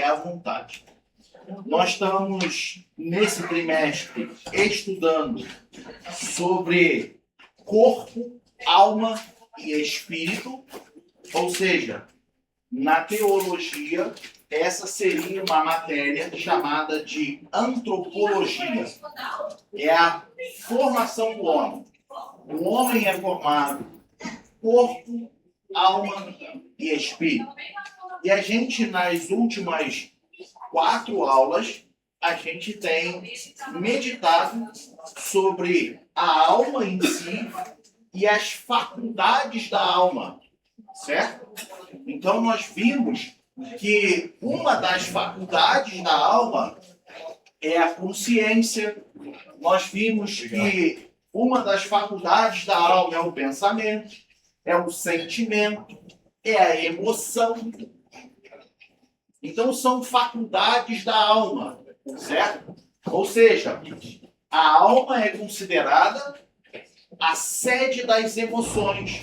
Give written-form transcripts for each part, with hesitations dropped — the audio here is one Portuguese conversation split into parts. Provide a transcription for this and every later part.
é a vontade. Nós estamos, nesse trimestre, estudando sobre corpo, alma e espírito, ou seja, na teologia, essa seria uma matéria chamada de antropologia. É a formação do homem. O homem é formado corpo, alma e espírito. E a gente, nas últimas 4 aulas, a gente tem meditado sobre a alma em si e as faculdades da alma, certo? Então, nós vimos que uma das faculdades da alma é a consciência. Nós vimos que uma das faculdades da alma é o pensamento, é o sentimento, é a emoção. Então, são faculdades da alma, certo? Ou seja, a alma é considerada a sede das emoções.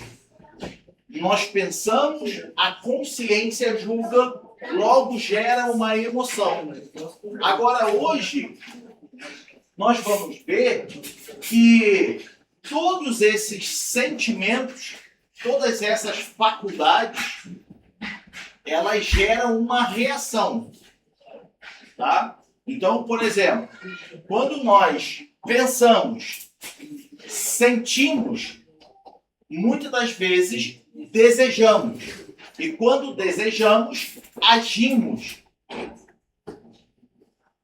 Nós pensamos, a consciência julga, logo gera uma emoção. Agora, hoje, nós vamos ver que todos esses sentimentos, todas essas faculdades, elas geram uma reação, tá? Então, por exemplo, quando nós pensamos, sentimos, muitas das vezes desejamos. E quando desejamos, agimos.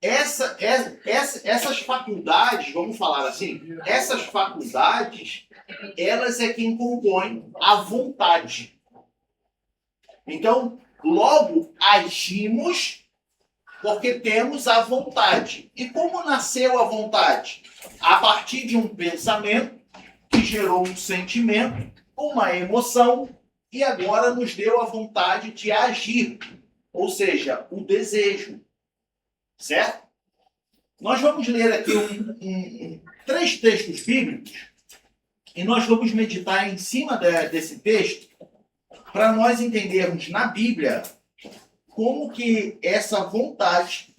Essas faculdades, vamos falar assim, essas faculdades, elas é quem compõem a vontade. Então, logo agimos porque temos a vontade. E como nasceu a vontade? A partir de um pensamento que gerou um sentimento, uma emoção, e agora nos deu a vontade de agir, ou seja, o desejo. Certo? Nós vamos ler aqui 3 textos bíblicos e nós vamos meditar em cima desse texto para nós entendermos na Bíblia como que essa vontade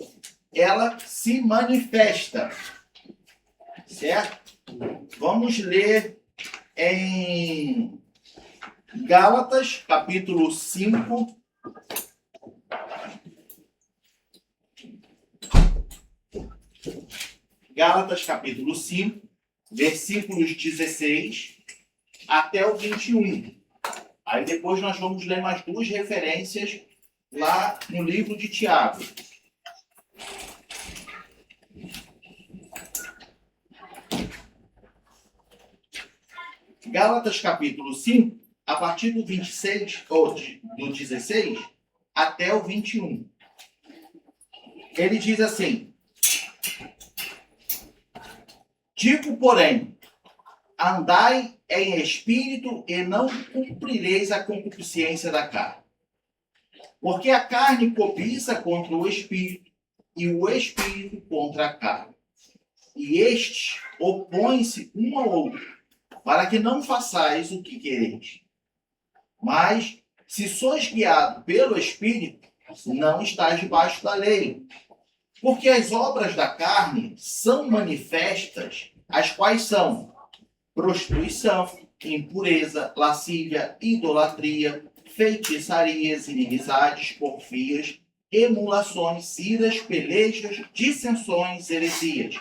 ela se manifesta. Certo? Vamos ler em Gálatas, capítulo 5. Gálatas, capítulo 5, versículos 16 até o 21. Aí depois nós vamos ler mais 2 referências lá no livro de Tiago. Gálatas, capítulo 5, a partir do 26, ou do 16 até o 21. Ele diz assim: digo, porém, andai em espírito e não cumprireis a concupiscência da carne. Porque a carne cobiça contra o espírito e o espírito contra a carne. E estes opõem-se um ao outro, para que não façais o que quereis. Mas, se sois guiados pelo espírito, não estáis debaixo da lei. Porque as obras da carne são manifestas, as quais são prostituição, impureza, lascívia, idolatria, feitiçarias, inimizades, porfias, emulações, iras, pelejas, dissensões, heresias,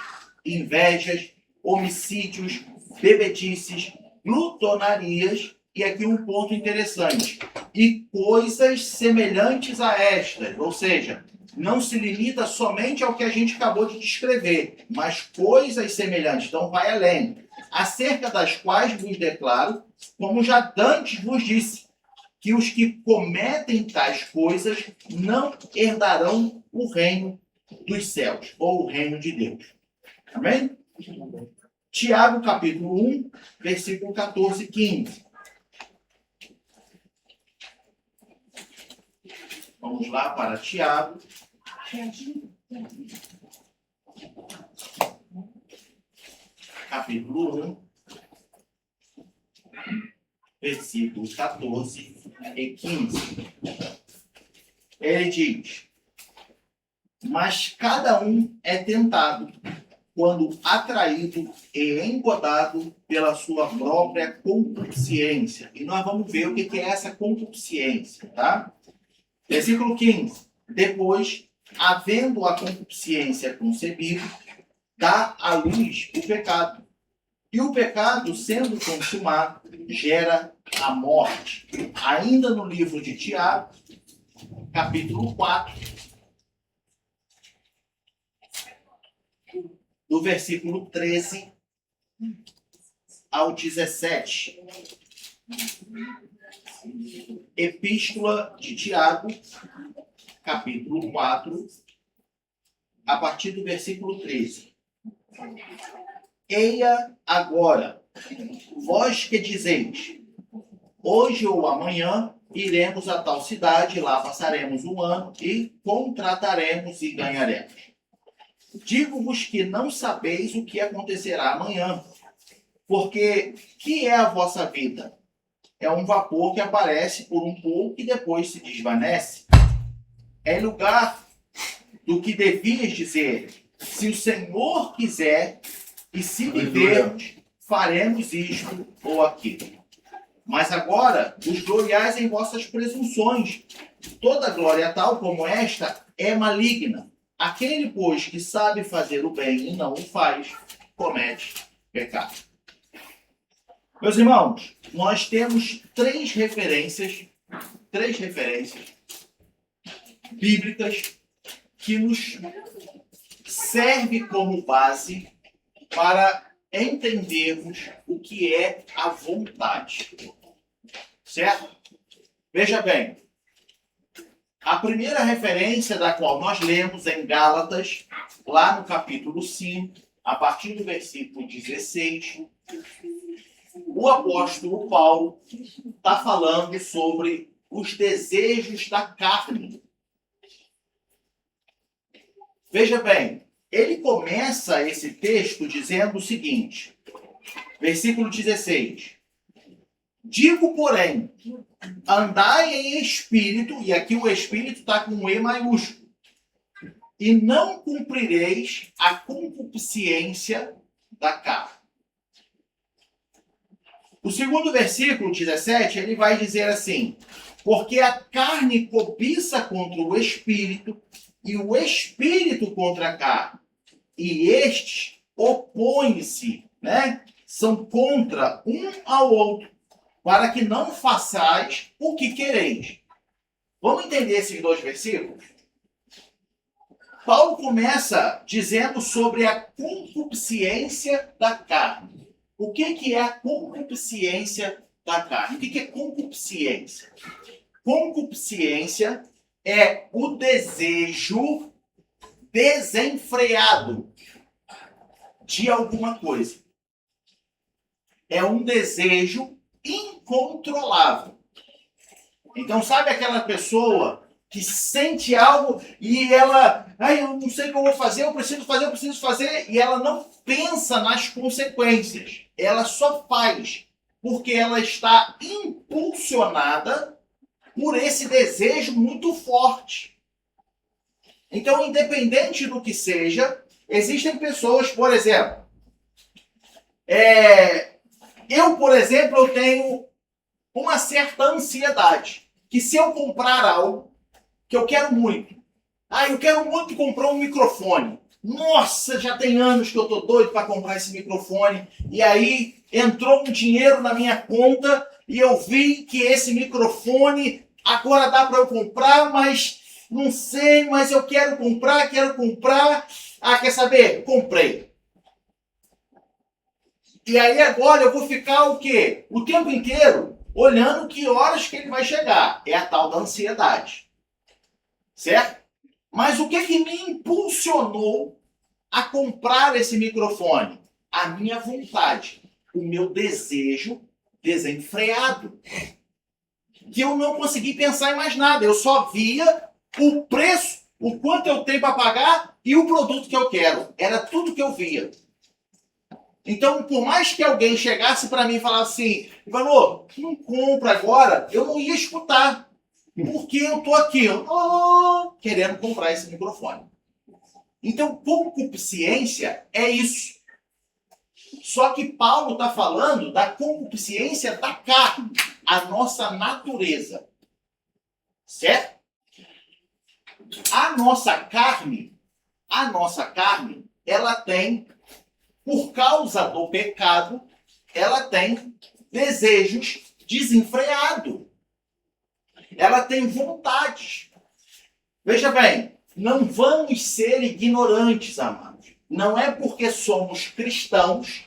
invejas, homicídios, bebedices, glutonarias, e aqui um ponto interessante, e coisas semelhantes a estas, ou seja, não se limita somente ao que a gente acabou de descrever, mas coisas semelhantes, então vai além, acerca das quais vos declaro, como já dantes vos disse, que os que cometem tais coisas não herdarão o reino dos céus, ou o reino de Deus. Amém? Tiago, capítulo 1, versículo 14 e 15. Vamos lá para Tiago. Capítulo 1, versículos 14 e 15. Ele diz: Mas cada um é tentado quando atraído e engodado pela sua própria concupiscência. E nós vamos ver o que é essa concupiscência, tá? Versículo 15. Depois, havendo a concupiscência concebido, dá à luz o pecado. E o pecado, sendo consumado, gera a morte. Ainda no livro de Tiago, capítulo 4, do versículo 13 ao 17. Epístola de Tiago, capítulo 4, a partir do versículo 13. Eia agora, vós que dizeis, hoje ou amanhã iremos a tal cidade, lá passaremos um ano e contrataremos e ganharemos. Digo-vos que não sabeis o que acontecerá amanhã, porque que é a vossa vida? É um vapor que aparece por um pouco e depois se desvanece. É lugar do que devias dizer, se o Senhor quiser, e se vivermos, faremos isto ou aquilo. Mas agora, os gloriais em vossas presunções. Toda glória tal como esta é maligna. Aquele, pois, que sabe fazer o bem e não o faz, comete pecado. Meus irmãos, nós temos três referências bíblicas que nos servem como base para entendermos o que é a vontade. Certo? Veja bem, a primeira referência da qual nós lemos em Gálatas, lá no capítulo 5, a partir do versículo 16, o apóstolo Paulo está falando sobre os desejos da carne. Veja bem, ele começa esse texto dizendo o seguinte, versículo 16. Digo, porém, andai em espírito, e aqui o espírito está com um E maiúsculo, e não cumprireis a concupiscência da carne. O segundo versículo, 17, ele vai dizer assim, porque a carne cobiça contra o espírito, e o espírito contra a carne. E estes opõem-se, né? São contra um ao outro, para que não façais o que quereis. Vamos entender esses dois versículos? Paulo começa dizendo sobre a concupiscência da carne. O que é a concupiscência da carne? O que é concupiscência? Concupiscência é o desejo desenfreado de alguma coisa. É um desejo incontrolável. Então, sabe aquela pessoa que sente algo e ela, eu não sei o que eu vou fazer, eu preciso fazer, e ela não pensa nas consequências. Ela só faz porque ela está impulsionada por esse desejo muito forte. Então, independente do que seja, existem pessoas, por exemplo, eu tenho uma certa ansiedade, que se eu comprar algo que eu quero muito, eu quero muito comprar um microfone. Nossa, já tem anos que eu tô doido para comprar esse microfone, e aí entrou um dinheiro na minha conta e eu vi que esse microfone agora dá para eu comprar, mas não sei, mas eu quero comprar. Quer saber? Comprei. E aí agora eu vou ficar o quê? O tempo inteiro olhando que horas que ele vai chegar. É a tal da ansiedade. Certo? Mas o que me impulsionou a comprar esse microfone? A minha vontade. O meu desejo desenfreado. Que eu não consegui pensar em mais nada. Eu só via o preço, o quanto eu tenho para pagar e o produto que eu quero. Era tudo que eu via. Então, por mais que alguém chegasse para mim e falasse assim, Ivanô, não compra agora, eu não ia escutar. Porque eu tô aqui, querendo comprar esse microfone. Então, concupiscência é isso. Só que Paulo está falando da concupiscência da carne, a nossa natureza. Certo? A nossa carne, ela tem, por causa do pecado, ela tem desejos desenfreados. Ela tem vontades. Veja bem, não vamos ser ignorantes, amados. Não é porque somos cristãos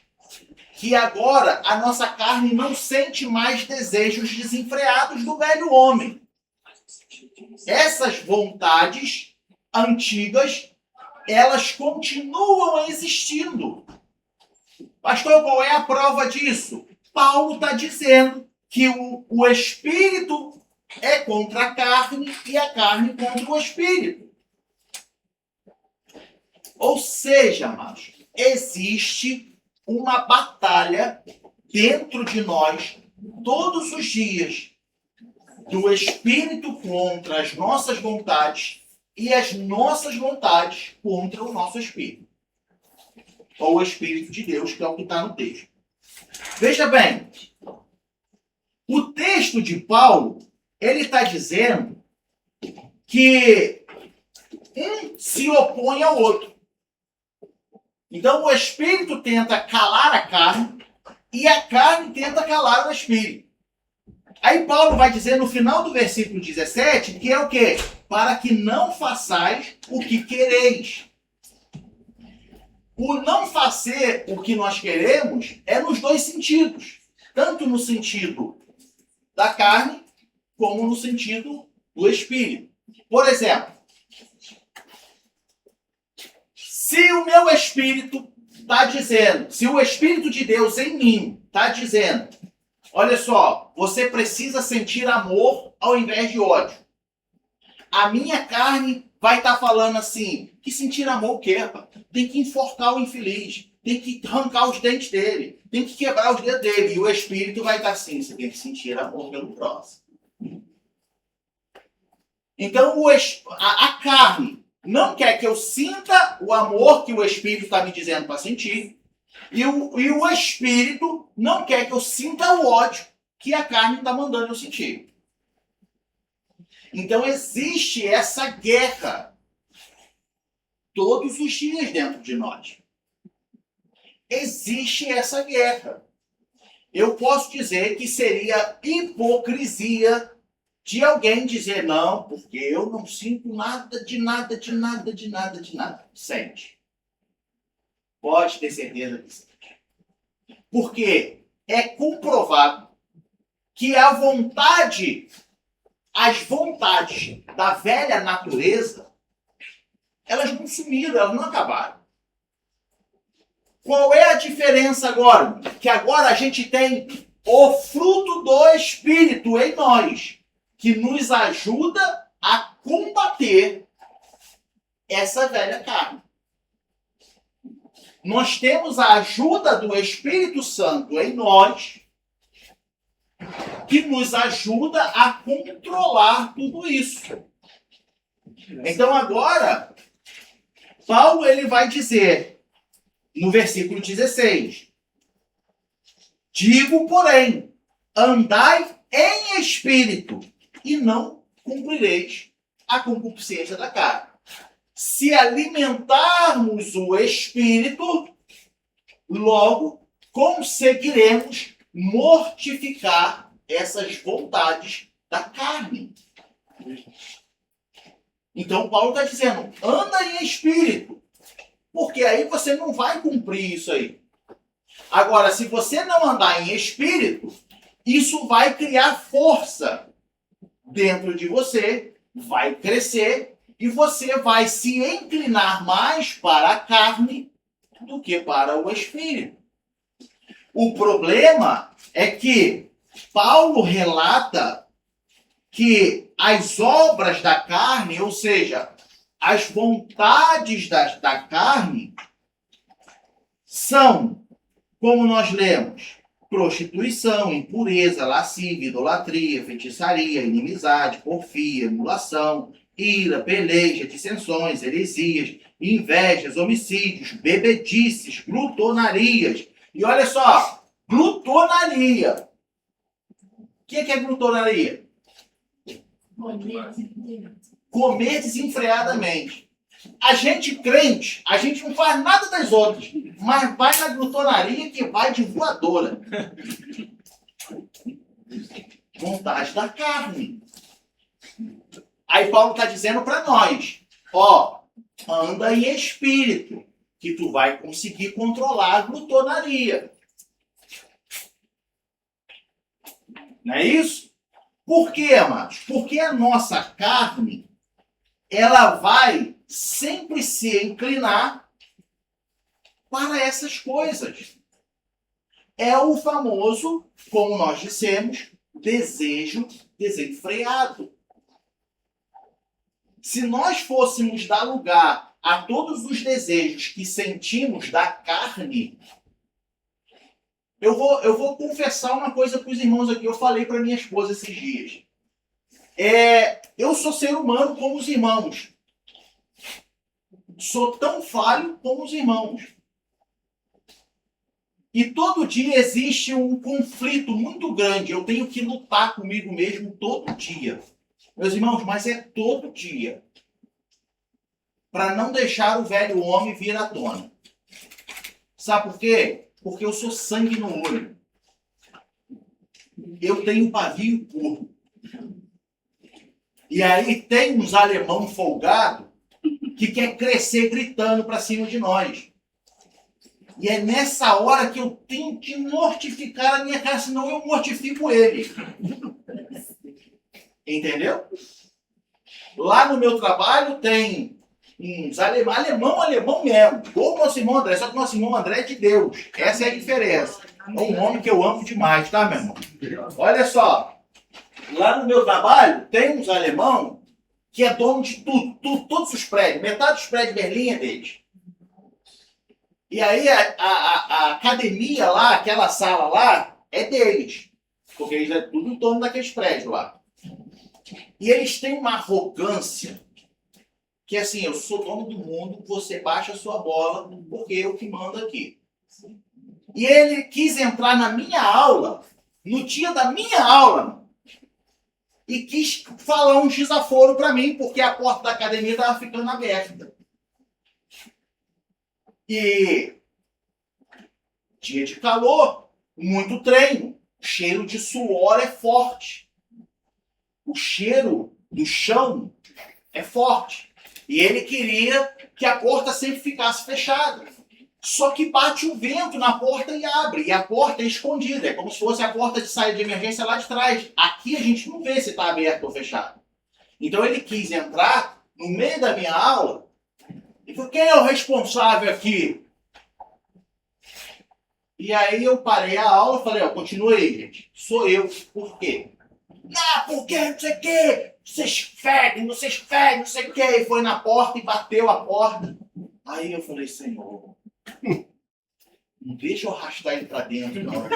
que agora a nossa carne não sente mais desejos desenfreados do velho homem. Essas vontades antigas, elas continuam existindo. Pastor, qual é a prova disso? Paulo está dizendo que o espírito é contra a carne e a carne contra o espírito. Ou seja, amados, existe uma batalha dentro de nós todos os dias do espírito contra as nossas vontades e as nossas vontades contra o nosso espírito. Ou o Espírito de Deus, que é o que está no texto. Veja bem, o texto de Paulo, ele está dizendo que um se opõe ao outro. Então o Espírito tenta calar a carne e a carne tenta calar o Espírito. Aí Paulo vai dizer no final do versículo 17 que é o quê? Para que não façais o que quereis. O não fazer o que nós queremos é nos dois sentidos. Tanto no sentido da carne, como no sentido do espírito. Por exemplo, se o meu espírito está dizendo, se o Espírito de Deus em mim está dizendo, olha só, você precisa sentir amor ao invés de ódio. A minha carne vai estar falando assim, que sentir amor o quê, rapaz? Tem que enforcar o infeliz, tem que arrancar os dentes dele, tem que quebrar os dedos dele. E o espírito vai estar assim, você tem que sentir amor pelo próximo. Então a carne não quer que eu sinta o amor que o espírito está me dizendo para sentir, e o espírito não quer que eu sinta o ódio que a carne está mandando eu sentir. Então existe essa guerra todos os dias dentro de nós. Existe essa guerra. Eu posso dizer que seria hipocrisia de alguém dizer não, porque eu não sinto nada de nada, de nada, de nada, de nada. Sente. Pode ter certeza que sente. Porque é comprovado que a vontade, as vontades da velha natureza, elas não sumiram, elas não acabaram. Qual é a diferença agora? Que agora a gente tem o fruto do Espírito em nós, que nos ajuda a combater essa velha carne. Nós temos a ajuda do Espírito Santo em nós, que nos ajuda a controlar tudo isso. Então agora, Paulo ele vai dizer, no versículo 16, digo, porém, andai em espírito, e não cumprireis a concupiscência da carne. Se alimentarmos o espírito, logo conseguiremos mortificar essas vontades da carne. Então Paulo está dizendo, anda em espírito, porque aí você não vai cumprir isso aí. Agora, se você não andar em espírito, isso vai criar força dentro de você, vai crescer e você vai se inclinar mais para a carne do que para o espírito. O problema é que Paulo relata que as obras da carne, ou seja, as vontades da carne, são, como nós lemos, prostituição, impureza, lascívia, idolatria, feitiçaria, inimizade, porfia, emulação, ira, peleja, dissensões, heresias, invejas, homicídios, bebedices, glutonarias. E olha só, glutonaria. O que é glutonaria? Comer desenfreadamente. A gente crente, a gente não faz nada das outras, mas vai na glutonaria que vai de voadora. Vontade da carne. Aí Paulo está dizendo para nós, ó, anda em espírito, que tu vai conseguir controlar a glutonaria. Não é isso? Por quê, amados? Porque a nossa carne, ela vai sempre se inclinar para essas coisas. É o famoso, como nós dissemos, desejo desenfreado. Se nós fôssemos dar lugar a todos os desejos que sentimos da carne, eu vou confessar uma coisa para os irmãos aqui. Eu falei para minha esposa esses dias. Eu sou ser humano como os irmãos. Sou tão falho como os irmãos. E todo dia existe um conflito muito grande. Eu tenho que lutar comigo mesmo todo dia. Meus irmãos, mas é todo dia. Para não deixar o velho homem vir à tona. Sabe por quê? Porque eu sou sangue no olho. Eu tenho pavio curto. E aí tem uns alemão folgado que quer crescer gritando para cima de nós. E é nessa hora que eu tenho que mortificar a minha cara, senão eu mortifico ele. Entendeu? Lá no meu trabalho tem uns alemão mesmo. Ou o nosso irmão André, só que o nosso irmão André é de Deus. Essa é a diferença. É um homem que eu amo demais, tá, meu irmão? Olha só. Lá no meu trabalho tem uns alemão que é dono de tudo, todos os prédios. Metade dos prédios de Berlim é deles. E aí a academia lá, aquela sala lá, é deles. Porque eles é tudo em torno daqueles prédios lá. E eles têm uma arrogância que assim, eu sou dono do mundo, você baixa a sua bola, porque eu que mando aqui. E ele quis entrar na minha aula, no dia da minha aula, e quis falar um desaforo para mim, porque a porta da academia estava ficando aberta. E dia de calor, muito treino, o cheiro de suor é forte. O cheiro do chão é forte. E ele queria que a porta sempre ficasse fechada. Só que bate o vento na porta e abre. E a porta é escondida. É como se fosse a porta de saída de emergência lá de trás. Aqui a gente não vê se está aberto ou fechado. Então ele quis entrar no meio da minha aula e falou, quem é o responsável aqui? E aí eu parei a aula e falei, ó, continua aí, gente. Sou eu. Por quê? Não, porque não sei o quê. Vocês fedem, não sei o quê. E foi na porta e bateu a porta. Aí eu falei, Senhor, não deixa eu arrastar ele pra dentro, não.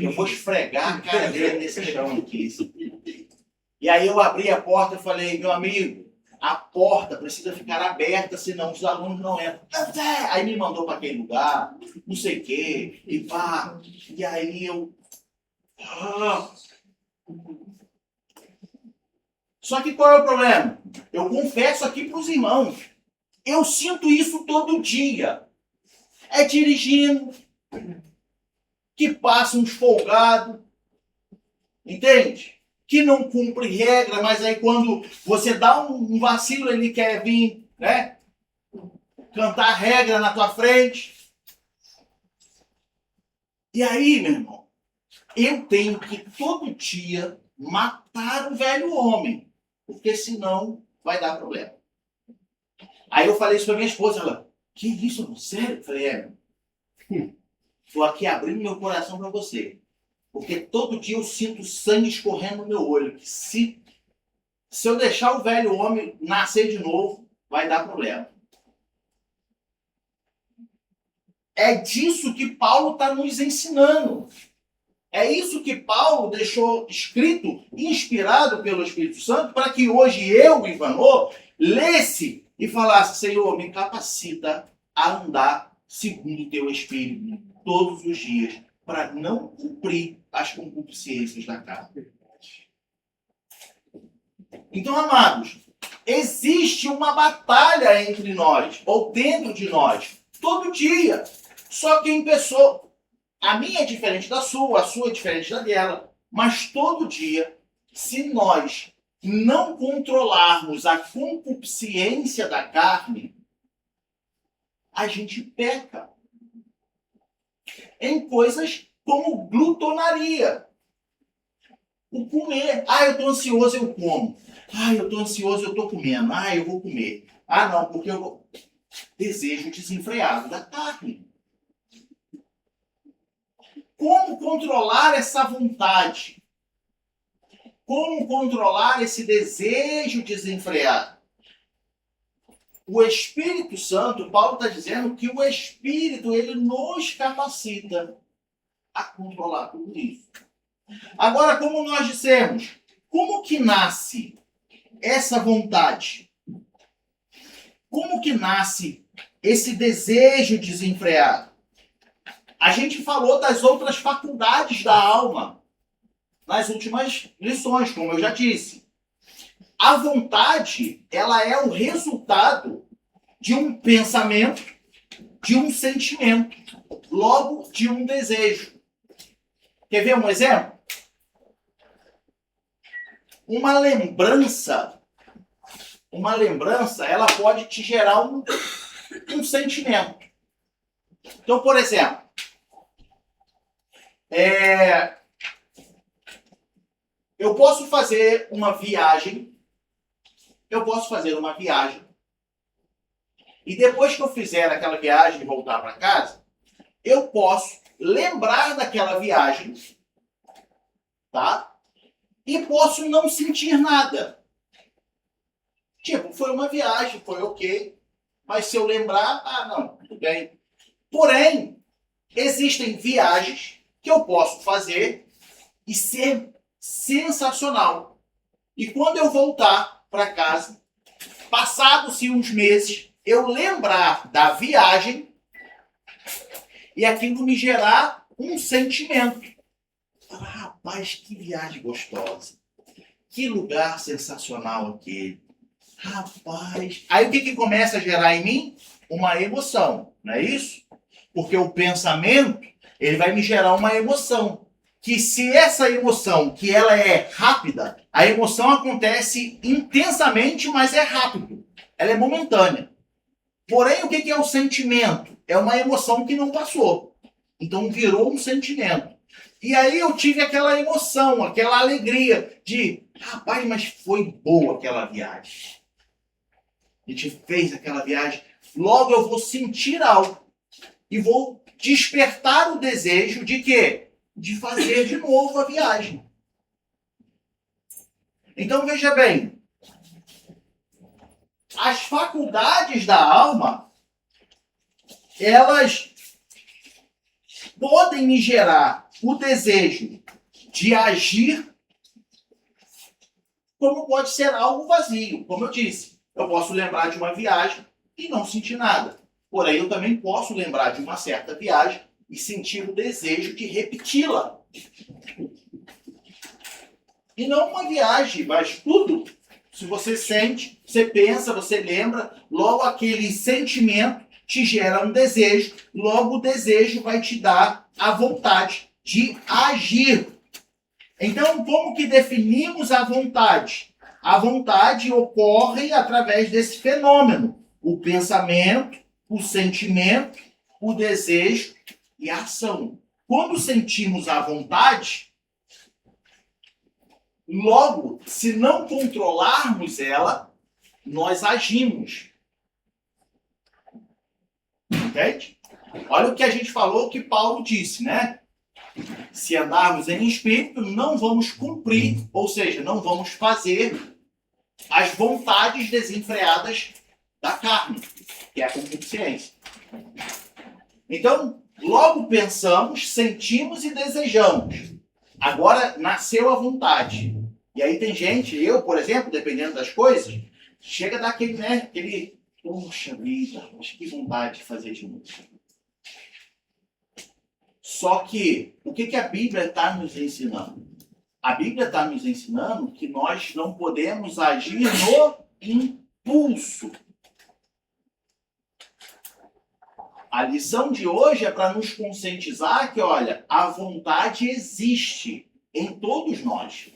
Eu vou esfregar a cara dele nesse chão aqui. E aí eu abri a porta e falei, meu amigo, a porta precisa ficar aberta, senão os alunos não entram. Aí me mandou para aquele lugar, não sei o quê, e pá. E aí eu... Só que qual é o problema? Eu confesso aqui para os irmãos. Eu sinto isso todo dia. É dirigindo, que passa uns folgados, entende? Que não cumpre regra, mas aí quando você dá um vacilo, ele quer vir, né? Cantar regra na tua frente. E aí, meu irmão, eu tenho que todo dia matar o velho homem, porque senão vai dar problema. Aí eu falei isso pra minha esposa, ela, que isso, sério? Eu falei, estou aqui abrindo meu coração para você. Porque todo dia eu sinto sangue escorrendo no meu olho. Que se eu deixar o velho homem nascer de novo, vai dar problema. É disso que Paulo está nos ensinando. É isso que Paulo deixou escrito, inspirado pelo Espírito Santo, para que hoje eu, Ivanô, lesse e falasse: Senhor, me capacita a andar segundo o teu Espírito todos os dias, para não cumprir as concupiscências da carne. Então, amados, existe uma batalha entre nós, ou dentro de nós, todo dia. Só que em pessoa. A minha é diferente da sua, a sua é diferente da dela. Mas todo dia, se nós não controlarmos a concupiscência da carne, a gente peca em coisas como glutonaria. O comer. Ah, eu estou ansioso, eu como. Ah, eu estou ansioso, eu estou comendo. Ah, eu vou comer. Ah, não, porque eu vou... Desejo desenfreado da carne. Como controlar essa vontade? Como controlar esse desejo desenfreado? O Espírito Santo, Paulo está dizendo que o Espírito, ele nos capacita a controlar tudo isso. Agora, como nós dissemos, como que nasce essa vontade? Como que nasce esse desejo desenfreado? A gente falou das outras faculdades da alma nas últimas lições, como eu já disse. A vontade, ela é o resultado de um pensamento, de um sentimento, logo de um desejo. Quer ver um exemplo? Uma lembrança, ela pode te gerar um sentimento. Então, por exemplo, eu posso fazer uma viagem, e depois que eu fizer aquela viagem e voltar para casa, eu posso lembrar daquela viagem, tá? E posso não sentir nada. Tipo, foi uma viagem, foi ok, mas se eu lembrar, não, tudo bem. Porém, existem viagens que eu posso fazer e ser sensacional. E quando eu voltar para casa, passados-se uns meses, eu lembrar da viagem e aquilo me gerar um sentimento. Rapaz, que viagem gostosa. Que lugar sensacional aquele. Rapaz. Aí o que começa a gerar em mim? Uma emoção, não é isso? Porque o pensamento, ele vai me gerar uma emoção. Que se essa emoção, que ela é rápida, a emoção acontece intensamente, mas é rápido. Ela é momentânea. Porém, o que é o sentimento? É uma emoção que não passou. Então, virou um sentimento. E aí eu tive aquela emoção, aquela alegria de, rapaz, mas foi boa aquela viagem. A gente fez aquela viagem. Logo eu vou sentir algo. E vou despertar o desejo de quê? De fazer de novo a viagem. Então, veja bem. As faculdades da alma, elas podem me gerar o desejo de agir, como pode ser algo vazio. Como eu disse, eu posso lembrar de uma viagem e não sentir nada. Porém, eu também posso lembrar de uma certa viagem e sentir o desejo de repeti-la. E não uma viagem, mas tudo. Se você sente, você pensa, você lembra, logo aquele sentimento te gera um desejo, logo o desejo vai te dar a vontade de agir. Então, como que definimos a vontade? A vontade ocorre através desse fenômeno. O pensamento, o sentimento, o desejo e a ação. Quando sentimos a vontade, logo, se não controlarmos ela, nós agimos. Entende? Olha o que a gente falou, que Paulo disse, né? Se andarmos em espírito, não vamos cumprir, ou seja, não vamos fazer as vontades desenfreadas da carne, que é a concupiscência. Então, logo pensamos, sentimos e desejamos. Agora nasceu a vontade. E aí tem gente, eu, por exemplo, dependendo das coisas, chega a dar aquele, né? Aquele, poxa vida, mas que vontade de fazer de novo. Só que, o que a Bíblia está nos ensinando? A Bíblia está nos ensinando que nós não podemos agir no impulso. A lição de hoje é para nos conscientizar que, olha, a vontade existe em todos nós.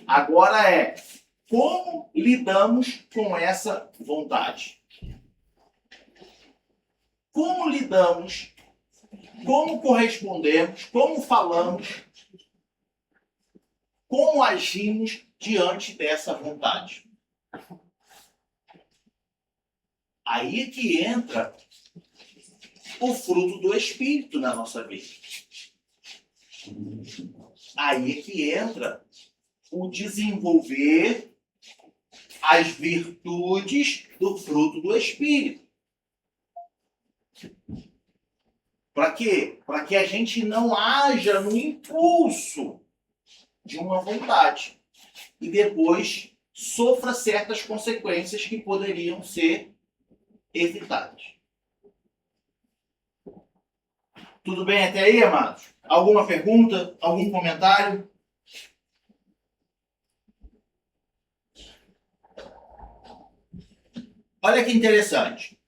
Agora é, como lidamos com essa vontade? Como lidamos, como correspondemos, como falamos, como agimos diante dessa vontade? Aí é que entra o fruto do Espírito na nossa vida. Aí é que entra o desenvolver as virtudes do fruto do Espírito. Para quê? Para que a gente não haja no impulso de uma vontade e depois sofra certas consequências que poderiam ser evitadas. Tudo bem até aí, amados? Alguma pergunta? Algum comentário? Olha que interessante.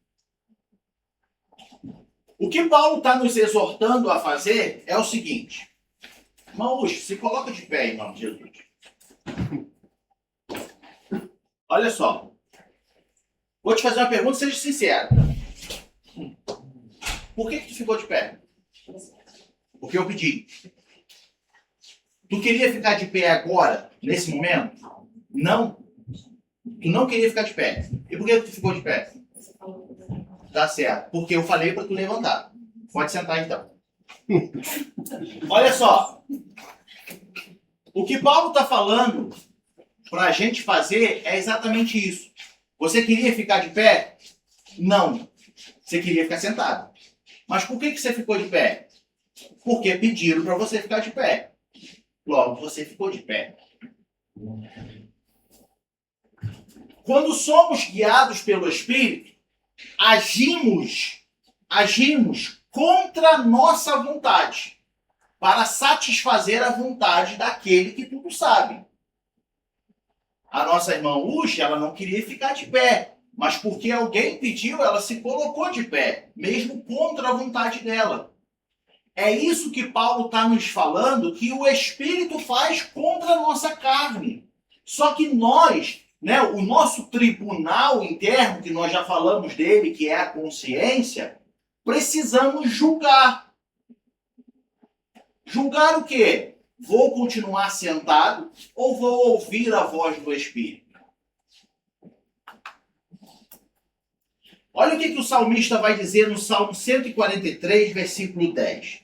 O que Paulo está nos exortando a fazer é o seguinte. Irmãos, se coloca de pé em nome de Jesus. Olha só. Vou te fazer uma pergunta, seja sincero. Por que tu ficou de pé? Porque eu pedi. Tu queria ficar de pé agora, nesse momento? Não. Tu não queria ficar de pé. E por que tu ficou de pé? Tá certo. Porque eu falei para tu levantar. Pode sentar então. Olha só. O que Paulo está falando para a gente fazer é exatamente isso. Você queria ficar de pé? Não. Você queria ficar sentado. Mas por que você ficou de pé? Porque pediram para você ficar de pé. Logo, você ficou de pé. Quando somos guiados pelo Espírito, agimos contra a nossa vontade, para satisfazer a vontade daquele que tudo sabe. A nossa irmã Uxa, ela não queria ficar de pé, mas porque alguém pediu, ela se colocou de pé, mesmo contra a vontade dela. É isso que Paulo está nos falando, que o Espírito faz contra a nossa carne. Só que nós, né, o nosso tribunal interno, que nós já falamos dele, que é a consciência, precisamos julgar. Julgar o quê? Vou continuar sentado ou vou ouvir a voz do Espírito? Olha o que o salmista vai dizer no Salmo 143, versículo 10.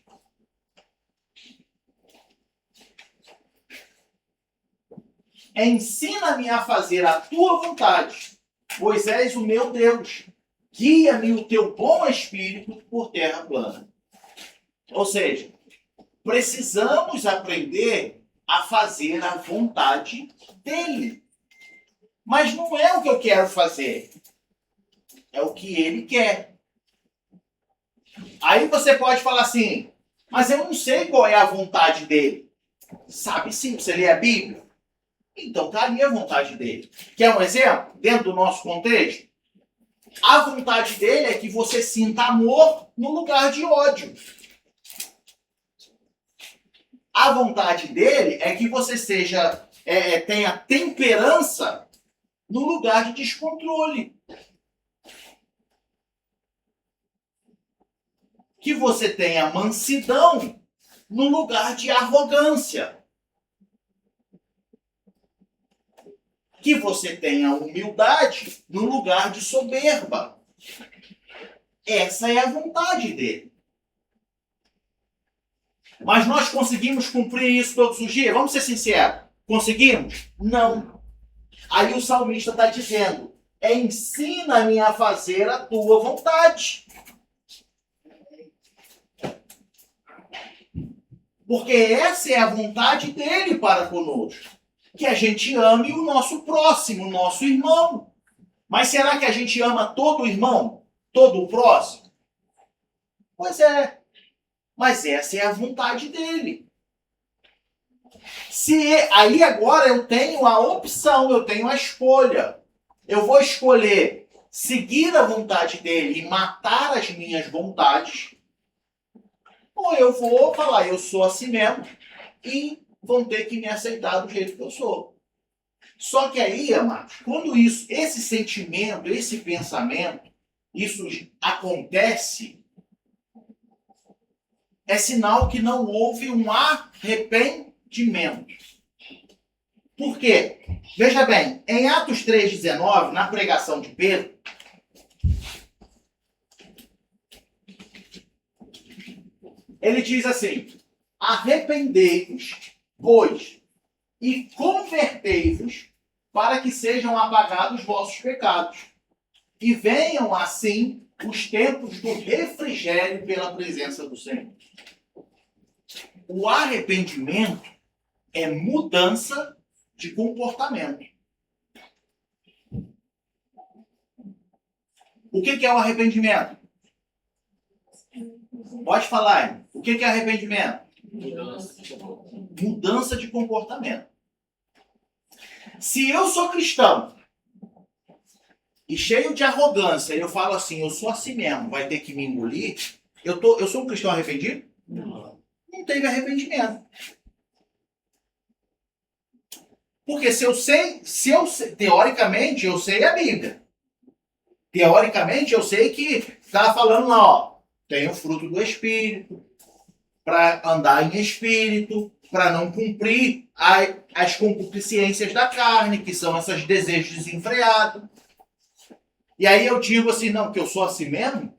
Ensina-me a fazer a tua vontade, pois és o meu Deus. Guia-me o teu bom espírito por terra plana. Ou seja, precisamos aprender a fazer a vontade dele. Mas não é o que eu quero fazer. É o que ele quer. Aí você pode falar assim, mas eu não sei qual é a vontade dele. Sabe sim, você lê a Bíblia? Então tá ali a vontade dele. Quer um exemplo? Dentro do nosso contexto? A vontade dele é que você sinta amor no lugar de ódio. A vontade dele é que você tenha temperança no lugar de descontrole. Que você tenha mansidão no lugar de arrogância. Que você tenha humildade no lugar de soberba. Essa é a vontade dele. Mas nós conseguimos cumprir isso todos os dias? Vamos ser sinceros. Conseguimos? Não. Aí o salmista está dizendo, ensina-me a fazer a tua vontade. Porque essa é a vontade dele para conosco. Que a gente ame o nosso próximo, o nosso irmão. Mas será que a gente ama todo o irmão? Todo o próximo? Pois é. Mas essa é a vontade dele. Aí agora eu tenho a opção, eu tenho a escolha. Eu vou escolher seguir a vontade dele e matar as minhas vontades, ou eu vou falar, eu sou assim mesmo, e vão ter que me aceitar do jeito que eu sou. Só que aí, amados, quando esse sentimento, esse pensamento, isso acontece, é sinal que não houve um arrependimento. Por quê? Veja bem, em Atos 3,19, na pregação de Pedro, ele diz assim: arrependei-vos, pois, e convertei-vos, para que sejam apagados vossos pecados, e venham assim os tempos do refrigério pela presença do Senhor. O arrependimento é mudança de comportamento. O que é o arrependimento? Pode falar. O que é arrependimento? Mudança de comportamento. Se eu sou cristão e cheio de arrogância, eu falo assim, eu sou assim mesmo, vai ter que me engolir, eu sou um cristão arrependido? Não teve arrependimento. Porque teoricamente, eu sei a Bíblia. Teoricamente, eu sei que está falando lá, ó, tem o fruto do Espírito, para andar em espírito, para não cumprir as concupiscências da carne, que são esses desejos desenfreados. E aí eu digo assim, não, que eu sou assim mesmo?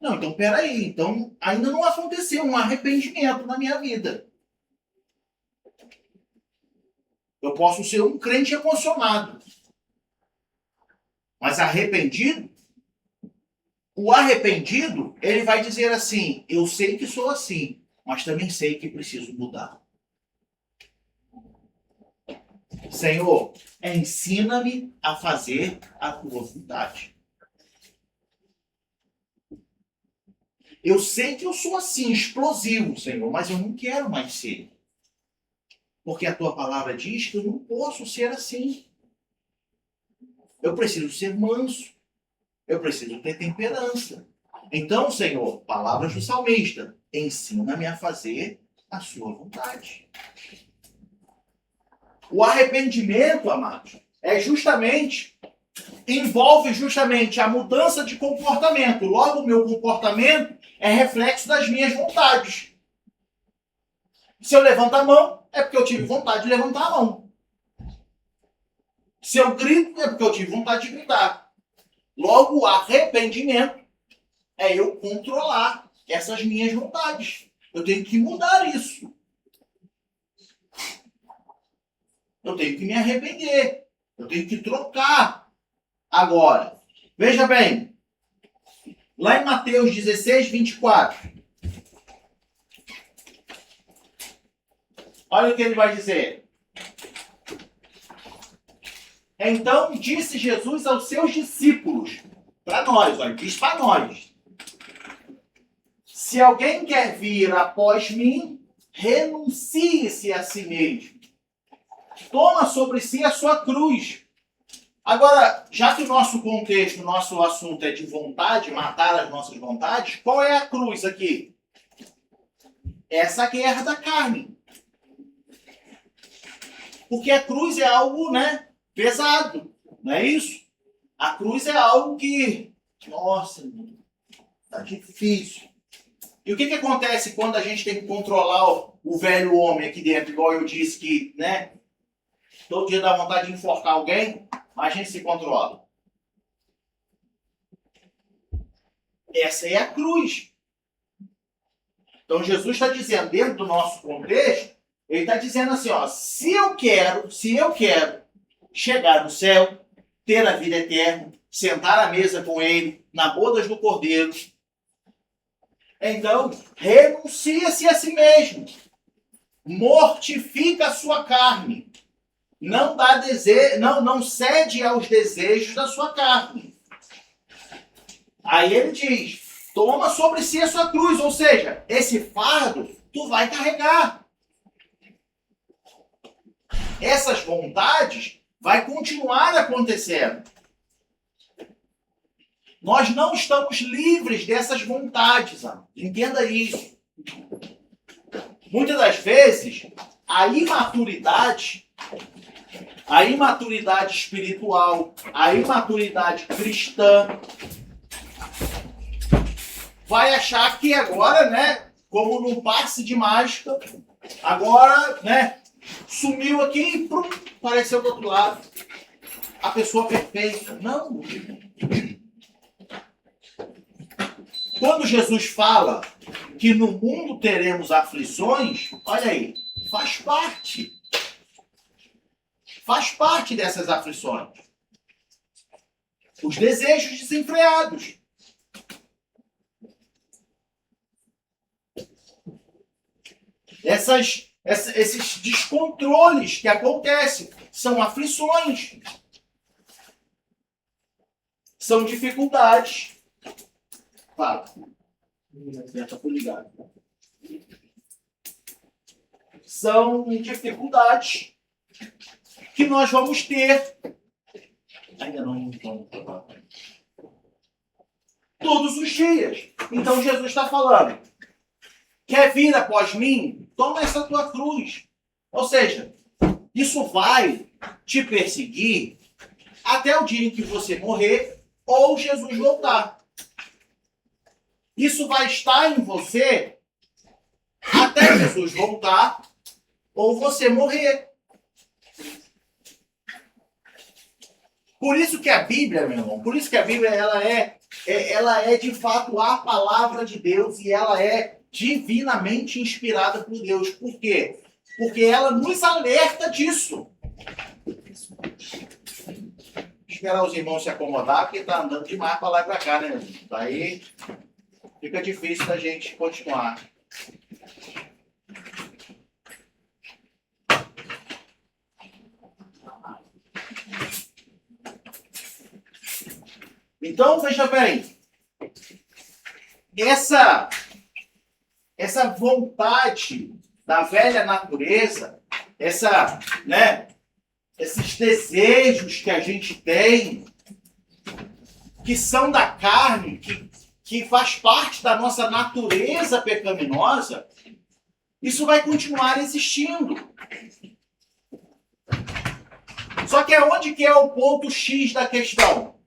Não, então peraí, então ainda não aconteceu um arrependimento na minha vida. Eu posso ser um crente emocionado, mas arrependido? O arrependido, ele vai dizer assim, eu sei que sou assim, mas também sei que preciso mudar. Senhor, ensina-me a fazer a tua vontade. Eu sei que eu sou assim, explosivo, Senhor, mas eu não quero mais ser. Porque a tua palavra diz que eu não posso ser assim. Eu preciso ser manso. Eu preciso ter temperança. Então, Senhor, palavras do salmista, ensina-me a fazer a sua vontade. O arrependimento, amados, envolve justamente a mudança de comportamento. Logo, o meu comportamento é reflexo das minhas vontades. Se eu levanto a mão, é porque eu tive vontade de levantar a mão. Se eu grito, é porque eu tive vontade de gritar. Logo, o arrependimento é eu controlar essas minhas vontades. Eu tenho que mudar isso. Eu tenho que me arrepender. Eu tenho que trocar. Agora, veja bem. Lá em Mateus 16, 24. Olha o que ele vai dizer. Então disse Jesus aos seus discípulos, para nós, olha, diz para nós. Se alguém quer vir após mim, renuncie-se a si mesmo. Toma sobre si a sua cruz. Agora, já que o nosso contexto, o nosso assunto é de vontade, matar as nossas vontades, qual é a cruz aqui? Essa guerra da carne. Porque a cruz é algo, né, pesado, não é isso? A cruz é algo que, nossa, tá difícil. E o que acontece quando a gente tem que controlar o velho homem aqui dentro, igual eu disse que, né, todo dia dá vontade de enforcar alguém, mas a gente se controla. Essa é a cruz. Então Jesus está dizendo, dentro do nosso contexto, ele está dizendo assim, ó, se eu quero chegar no céu, ter a vida eterna, sentar à mesa com ele, na bodas do Cordeiro, Então, renuncia-se a si mesmo. Mortifica a sua carne. Não dá não cede aos desejos da sua carne. Aí ele diz, toma sobre si a sua cruz, ou seja, esse fardo tu vai carregar. Essas vontades vai continuar acontecendo. Nós não estamos livres dessas vontades, entenda isso. Muitas das vezes, a imaturidade espiritual, a imaturidade cristã, vai achar que agora, né, como num passe de mágica, agora, né, sumiu aqui e apareceu do outro lado. A pessoa perfeita. Não. Quando Jesus fala que no mundo teremos aflições, olha aí, faz parte. Faz parte dessas aflições. Os desejos desenfreados. Esses descontroles que acontecem são aflições. São dificuldades. Fala. São dificuldades que nós vamos ter. Ainda não vamos provar. Todos os dias. Então Jesus está falando. Quer vir após mim? Toma essa tua cruz. Ou seja, isso vai te perseguir até o dia em que você morrer ou Jesus voltar. Isso vai estar em você até Jesus voltar ou você morrer. Por isso que a Bíblia, meu irmão, por isso que a Bíblia ela é de fato a palavra de Deus e ela é divinamente inspirada por Deus. Por quê? Porque ela nos alerta disso. Esperar os irmãos se acomodar, porque está andando demais para lá e para cá, né? Daí fica difícil da gente continuar. Então, veja bem, essa vontade da velha natureza, esses desejos que a gente tem, que são da carne, que faz parte da nossa natureza pecaminosa, isso vai continuar existindo. Só que aonde que é o ponto X da questão?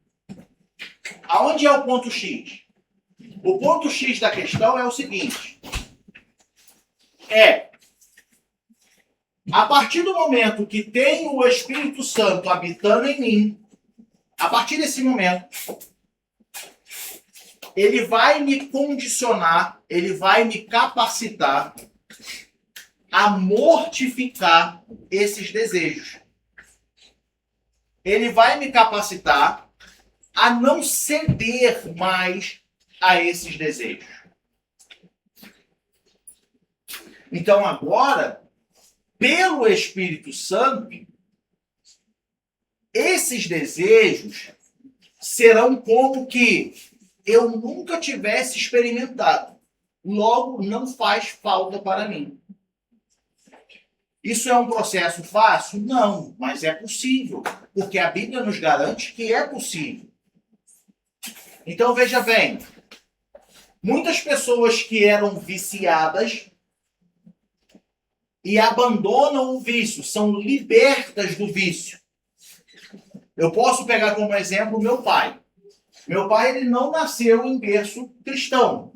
Aonde é o ponto X? O ponto X da questão é o seguinte. A partir do momento que tem o Espírito Santo habitando em mim, a partir desse momento, ele vai me condicionar, ele vai me capacitar a mortificar esses desejos. Ele vai me capacitar a não ceder mais a esses desejos. Então agora, pelo Espírito Santo, esses desejos serão como que eu nunca tivesse experimentado. Logo, não faz falta para mim. Isso é um processo fácil? Não, mas é possível, porque a Bíblia nos garante que é possível. Então, veja bem, muitas pessoas que eram viciadas e abandonam o vício, são libertas do vício. Eu posso pegar como exemplo meu pai. Meu pai, ele não nasceu em berço cristão.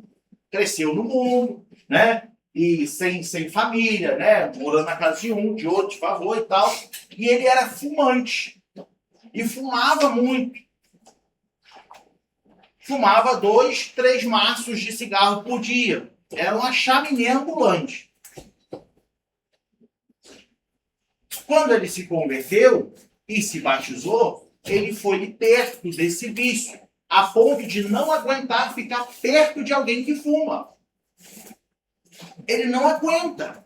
Cresceu no mundo, né? E sem família, né? Morando na casa de um, de outro, de favor e tal. E ele era fumante. E fumava muito. Fumava 2, 3 maços de cigarro por dia. Era uma chaminé ambulante. Quando ele se converteu e se batizou, ele foi liberto desse vício, a ponto de não aguentar ficar perto de alguém que fuma. Ele não aguenta.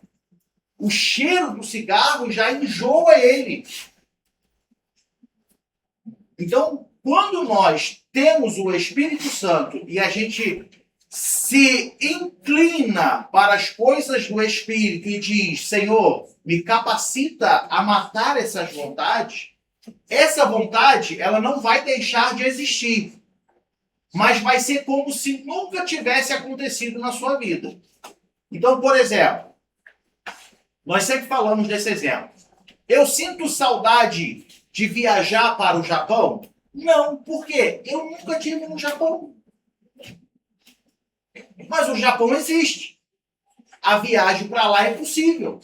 O cheiro do cigarro já enjoa ele. Então, quando nós temos o Espírito Santo e a gente se inclina para as coisas do Espírito e diz, Senhor, me capacita a matar essas vontades, essa vontade, ela não vai deixar de existir, mas vai ser como se nunca tivesse acontecido na sua vida. Então, por exemplo, nós sempre falamos desse exemplo. Eu sinto saudade de viajar para o Japão? Não, por quê? Eu nunca estive no Japão. Mas o Japão existe. A viagem para lá é possível.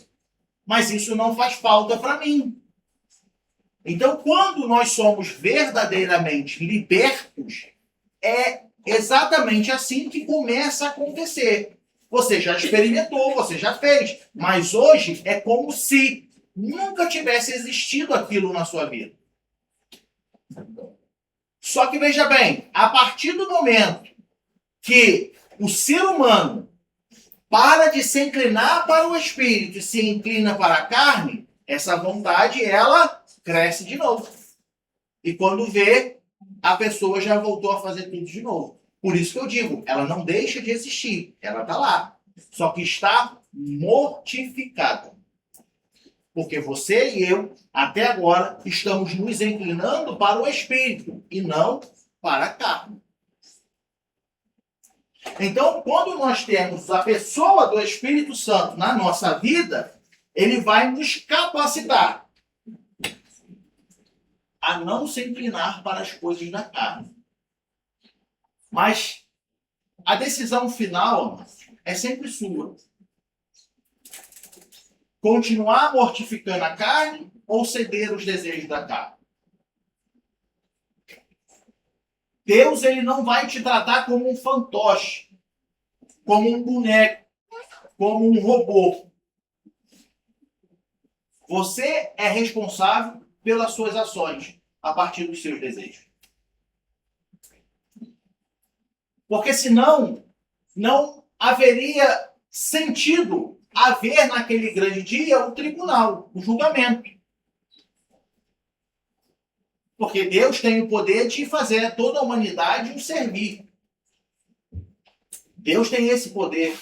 Mas isso não faz falta para mim. Então, quando nós somos verdadeiramente libertos, é exatamente assim que começa a acontecer. Você já experimentou, você já fez, mas hoje é como se nunca tivesse existido aquilo na sua vida. Só que veja bem, a partir do momento que o ser humano para de se inclinar para o espírito e se inclina para a carne, essa vontade, ela cresce de novo. E quando vê, a pessoa já voltou a fazer tudo de novo. Por isso que eu digo, ela não deixa de existir, ela está lá. Só que está mortificada. Porque você e eu, até agora, estamos nos inclinando para o espírito e não para a carne. Então, quando nós temos a pessoa do Espírito Santo na nossa vida, ele vai nos capacitar a não se inclinar para as coisas da carne. Mas a decisão final é sempre sua. Continuar mortificando a carne ou ceder os desejos da carne? Deus, ele não vai te tratar como um fantoche, como um boneco, como um robô. Você é responsável pelas suas ações a partir dos seus desejos. Porque senão, não haveria sentido haver naquele grande dia o tribunal, o julgamento. Porque Deus tem o poder de fazer a toda a humanidade o servir. Deus tem esse poder,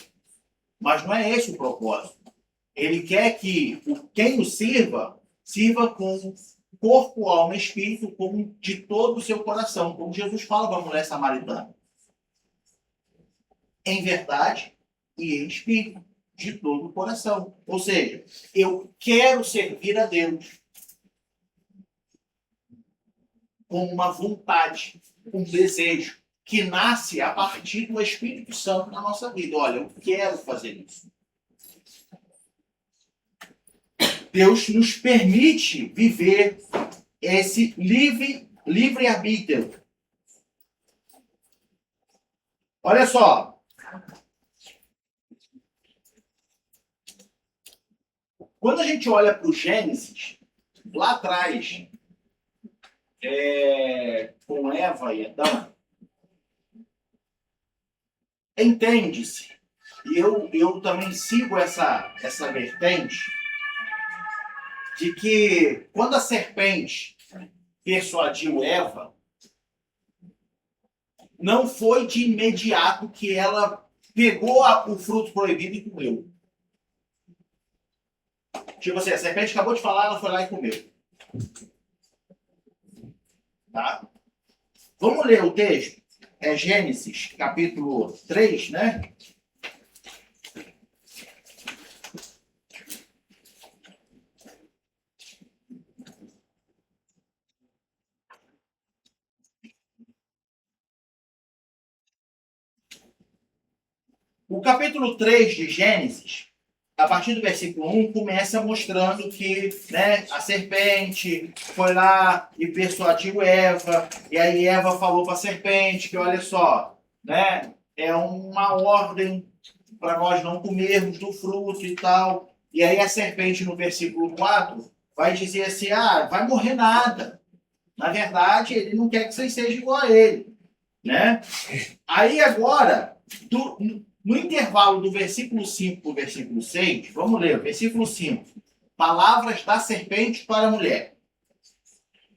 mas não é esse o propósito. Ele quer que quem o sirva com corpo, alma e espírito, como de todo o seu coração, como Jesus fala para a mulher samaritana. Em verdade e em espírito, de todo o coração. Ou seja, eu quero servir a Deus com uma vontade, um desejo, que nasce a partir do Espírito Santo na nossa vida. Olha, eu quero fazer isso. Deus nos permite viver esse livre-arbítrio. Olha só. Quando a gente olha para o Gênesis, lá atrás, com Eva e Adão, entende-se, e eu também sigo essa vertente, de que quando a serpente persuadiu Eva, não foi de imediato que ela pegou o fruto proibido e comeu. Tipo assim, a serpente acabou de falar, ela foi lá e comeu. Tá? Vamos ler o texto? É Gênesis, capítulo 3, né? O capítulo 3 de Gênesis, a partir do versículo 1, começa mostrando que, né, a serpente foi lá e persuadiu Eva, e aí Eva falou para a serpente que, olha só, né, é uma ordem para nós não comermos do fruto e tal. E aí a serpente, no versículo 4, vai dizer assim, vai morrer nada. Na verdade, ele não quer que vocês sejam igual a ele. Né? Aí agora, No intervalo do versículo 5 para o versículo 6, vamos ler, versículo 5. Palavras da serpente para a mulher.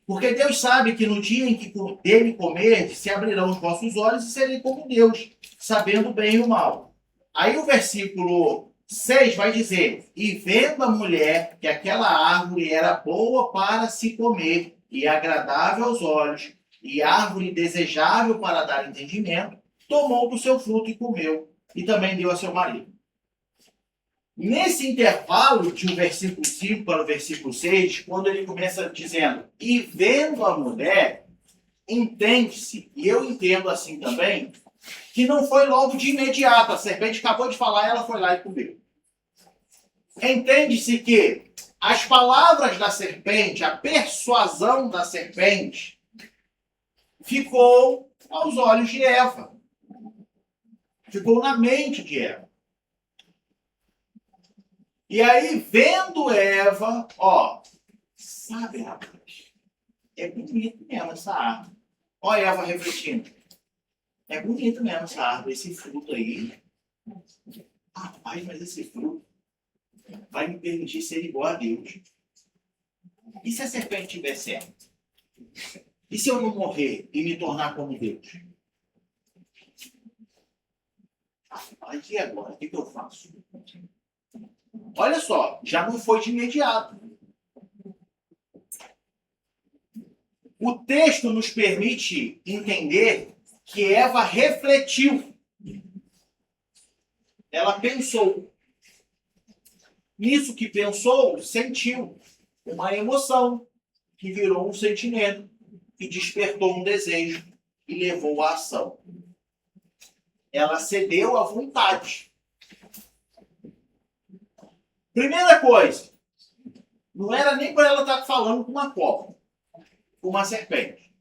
Porque Deus sabe que no dia em que dele comerdes, se abrirão os vossos olhos e serei como Deus, sabendo o bem e o mal. Aí o versículo 6 vai dizer: e vendo a mulher que aquela árvore era boa para se comer e agradável aos olhos, e árvore desejável para dar entendimento, tomou do seu fruto e comeu, e também deu a seu marido. Nesse intervalo de um versículo 5 para o versículo 6, quando ele começa dizendo, e vendo a mulher, entende-se, e eu entendo assim também, que não foi logo de imediato. A serpente acabou de falar, ela foi lá e comeu. Entende-se que as palavras da serpente, a persuasão da serpente, ficou aos olhos de Eva. Ficou na mente de Eva. E aí, vendo Eva, ó, sabe, rapaz, é bonito mesmo essa árvore. Ó, Eva refletindo. É bonito mesmo essa árvore, esse fruto aí. Rapaz, mas esse fruto vai me permitir ser igual a Deus. E se a serpente tiver certo? E se eu não morrer e me tornar como Deus? Rapaz, e agora? O que eu faço? Olha só, já não foi de imediato. O texto nos permite entender que Eva refletiu. Ela pensou. Nisso que pensou, sentiu uma emoção que virou um sentimento, que despertou um desejo e levou à ação. Ela cedeu à vontade. Primeira coisa, não era nem para ela estar falando com uma cobra, com uma serpente.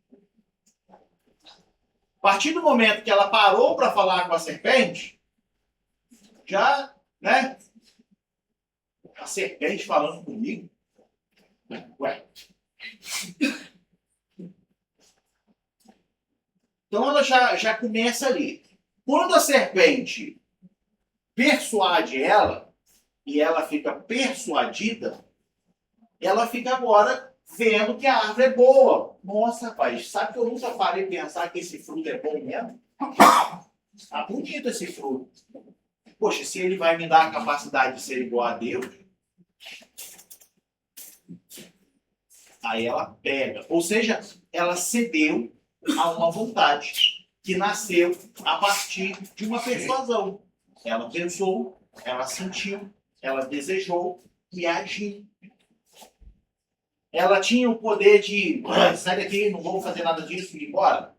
A partir do momento que ela parou para falar com a serpente, já, né? A serpente falando comigo? Ué. Então ela já começa ali. Quando a serpente persuade ela, e ela fica persuadida, ela fica agora vendo que a árvore é boa. Nossa, rapaz, sabe que eu nunca parei de pensar que esse fruto é bom mesmo? Tá bonito esse fruto. Poxa, se ele vai me dar a capacidade de ser igual a Deus, aí ela pega. Ou seja, ela cedeu a uma vontade que nasceu a partir de uma persuasão. Ela pensou, ela sentiu, ela desejou e agiu. Ela tinha o poder de sai daqui, não vou fazer nada disso e ir embora?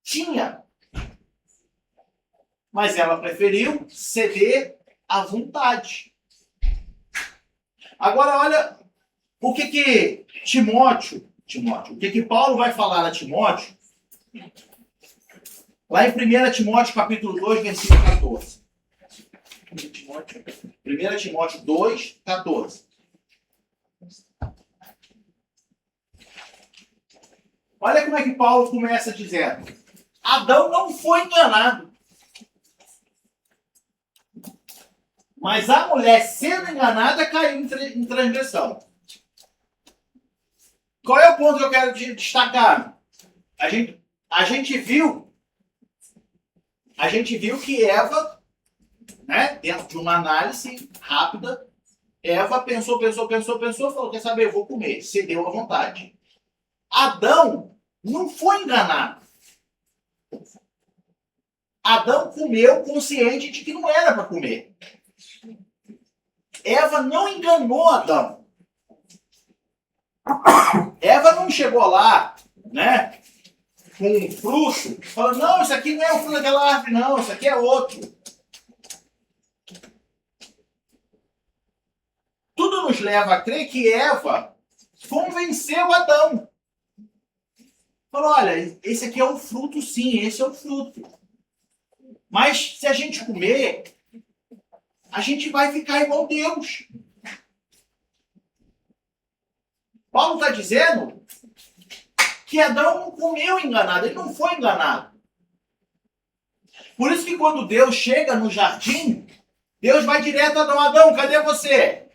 Tinha. Mas ela preferiu ceder à vontade. Agora, olha o que Timóteo, o que Paulo vai falar a Timóteo, lá em 1 Timóteo, capítulo 2, versículo 14. 1 Timóteo 2, 14. Olha como é que Paulo começa dizendo. Adão não foi enganado. Mas a mulher, sendo enganada, caiu em transgressão. Qual é o ponto que eu quero destacar? A gente viu que Eva, né, dentro de uma análise rápida, Eva pensou, falou, quer saber, eu vou comer. Cedeu à vontade. Adão não foi enganado. Adão comeu consciente de que não era para comer. Eva não enganou Adão. Eva não chegou lá, né, com um fruto, falando, não, isso aqui não é o fruto daquela árvore, não, isso aqui é outro. Tudo nos leva a crer que Eva convenceu Adão. Falou, olha, esse aqui é um fruto sim, esse é o fruto. Mas se a gente comer, a gente vai ficar igual a Deus. Paulo está dizendo que Adão não comeu enganado, ele não foi enganado. Por isso que quando Deus chega no jardim, Deus vai direto a Adão. Adão, cadê você?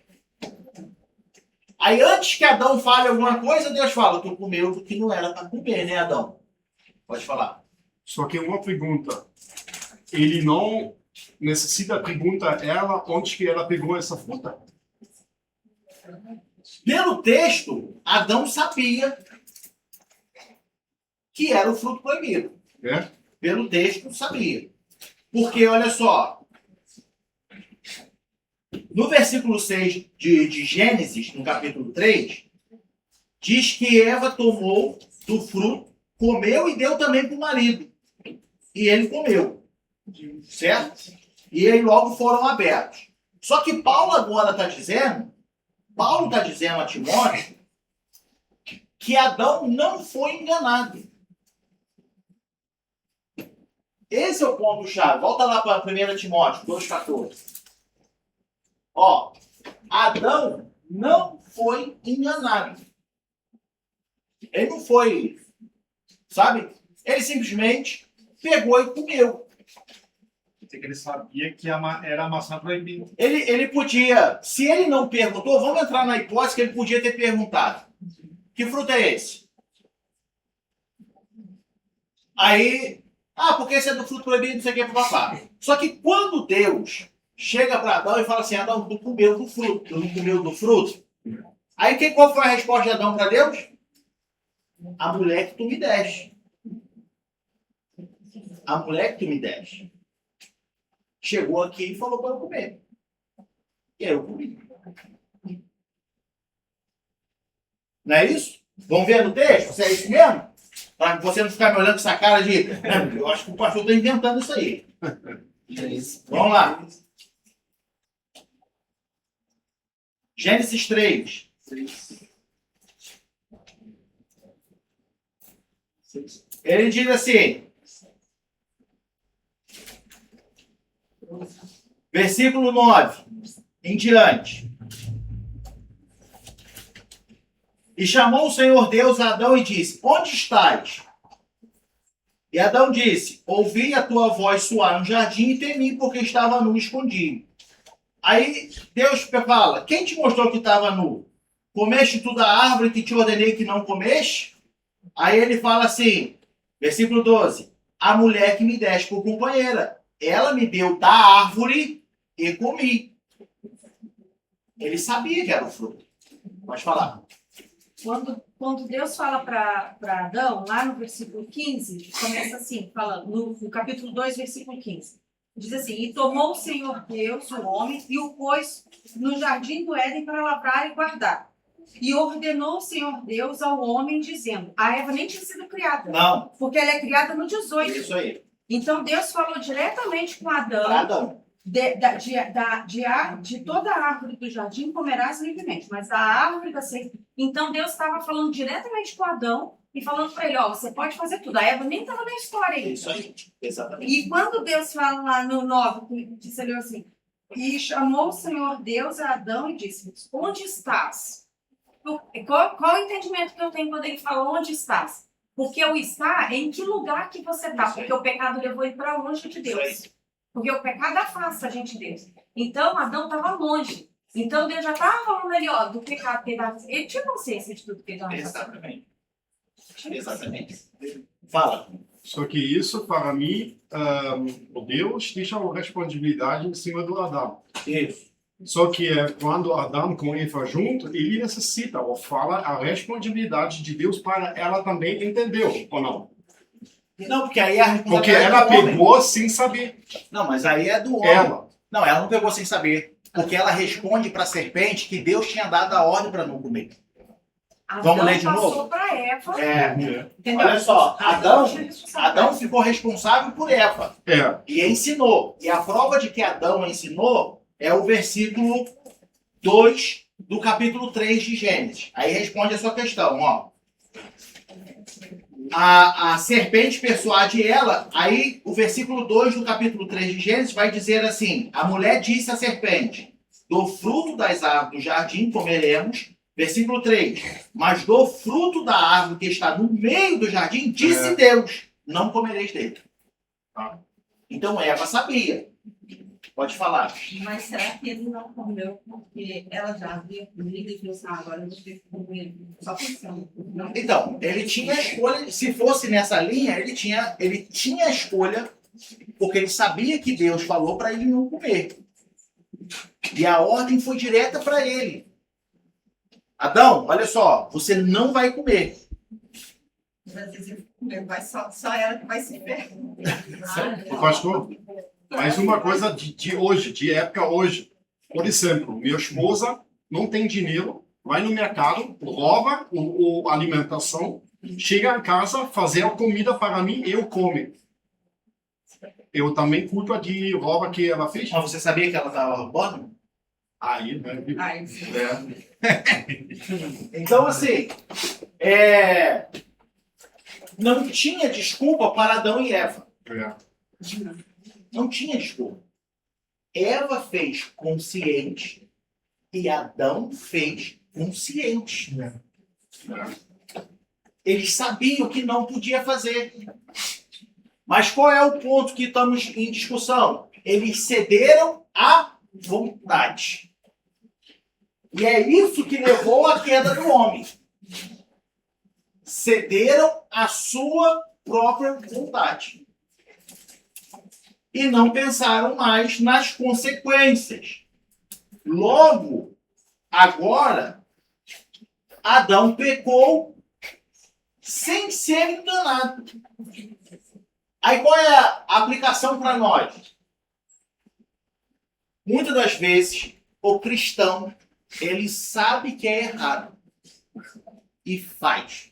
Aí antes que Adão fale alguma coisa, Deus fala, tu comeu do que não era para comer, né, Adão? Pode falar. Só que uma pergunta. Ele não necessita perguntar a ela onde que ela pegou essa fruta? Pelo texto, Adão sabia que era o fruto proibido. É? Pelo texto, sabia. Porque, olha só, no versículo 6 de Gênesis, no capítulo 3, diz que Eva tomou do fruto, comeu e deu também para o marido. E ele comeu. Certo? E aí logo foram abertos. Só que Paulo agora está dizendo a Timóteo que Adão não foi enganado. Esse é o ponto-chave. Volta lá para 1 Timóteo 2,14. Ó, Adão não foi enganado. Ele não foi, sabe? Ele simplesmente pegou e comeu. Ele sabia que era a maçã proibida. Ele podia, se ele não perguntou, vamos entrar na hipótese que ele podia ter perguntado. Que fruto é esse? Aí, porque esse é do fruto proibido, não sei o que, papá. Só que quando Deus chega para Adão e fala assim, Adão, tu comeu do fruto, tu não comeu do fruto? Aí qual foi a resposta de Adão para Deus? A mulher que tu me deste. A mulher que tu me deste. Chegou aqui e falou para eu comer. E aí eu comi. Não é isso? Vamos ver no texto? Se é isso mesmo? Para você não ficar me olhando com essa cara de... Eu acho que o pastor está inventando isso aí. Vamos lá. Gênesis 3. Ele diz assim... Versículo 9 em diante. E chamou o Senhor Deus a Adão e disse, onde estás? E Adão disse, ouvi a tua voz soar no jardim e temi porque estava nu e escondido. Aí Deus fala, quem te mostrou que estava nu? Comeste tu da árvore que te ordenei que não comeste? Aí ele fala assim, versículo 12, a mulher que me deste por companheira, ela me deu da árvore e comi. Ele sabia que era o fruto. Pode falar. Quando Deus fala para Adão, lá no versículo 15, começa assim, falando, no capítulo 2, versículo 15. Diz assim, e tomou o Senhor Deus, o homem, e o pôs no jardim do Éden para lavrar e guardar. E ordenou o Senhor Deus ao homem, dizendo, a Eva nem tinha sido criada. Não. Porque ela é criada no 18. Isso aí. Então Deus falou diretamente com Adão. Adão. De toda a árvore do jardim comerás livremente, mas da árvore da ciência. Então Deus estava falando diretamente com Adão e falando para ele, você pode fazer tudo. A Eva nem estava na história ainda. Isso aí, exatamente. E quando Deus fala lá no 9, que você leu assim, e chamou o Senhor Deus a Adão e disse, onde estás? Qual o entendimento que eu tenho quando ele fala onde estás? Porque o estar é em que lugar que você está, porque o pecado levou ele para longe de Deus. Porque o pecado afasta a gente de Deus. Então, Adão estava longe. Então, Deus já estava falando ali, do pecado que ele tinha consciência de tudo que ele estava fazendo. Exatamente. Fala. Só que isso, para mim, o Deus deixa a responsabilidade em cima do Adão. Isso. Só que quando Adão com Eva junto, ele necessita, ou fala, a responsabilidade de Deus para ela também, entendeu ou não? Não, porque aí a responsabilidade porque ela pegou sem saber. Não, mas aí é do homem. Não, ela não pegou sem saber. Porque ela responde para a serpente que Deus tinha dado a ordem para não comer. Vamos ler de novo? Passou para Eva. Olha só, Adão ficou responsável por Eva. E ensinou. E a prova de que Adão ensinou é o versículo 2 do capítulo 3 de Gênesis. Aí responde a sua questão, ó. A serpente persuade ela, aí o versículo 2 do capítulo 3 de Gênesis vai dizer assim, a mulher disse à serpente, do fruto das árvores do jardim comeremos, versículo 3, mas do fruto da árvore que está no meio do jardim, disse Deus, não comereis dele. Então Eva sabia. Pode falar. Mas será que ele não comeu porque ela já havia comido e falou assim, agora eu vou ter que comer? Só pensando. Não. Então, ele tinha a escolha, se fosse nessa linha, ele tinha a escolha, porque ele sabia que Deus falou para ele não comer. E a ordem foi direta para ele. Adão, olha só, você não vai comer. Às vezes vai só ela que vai se ferrar. O pastor, mas uma coisa de hoje, de época hoje. Por exemplo, minha esposa não tem dinheiro, vai no mercado, rouba a alimentação, chega em casa, fazer a comida para mim e eu como. Eu também culpo de rouba que ela fez. Mas você sabia que ela estava roubando? Aí, né? Ai, Então, assim, não tinha desculpa para Adão e Eva. Não tinha desculpa. Eva fez consciente e Adão fez consciente. Eles sabiam que não podia fazer. Mas qual é o ponto que estamos em discussão? Eles cederam à vontade. E é isso que levou à queda do homem. Cederam à sua própria vontade. E não pensaram mais nas consequências. Logo, agora, Adão pecou sem ser enganado. Aí qual é a aplicação para nós? Muitas das vezes, o cristão, ele sabe que é errado e faz.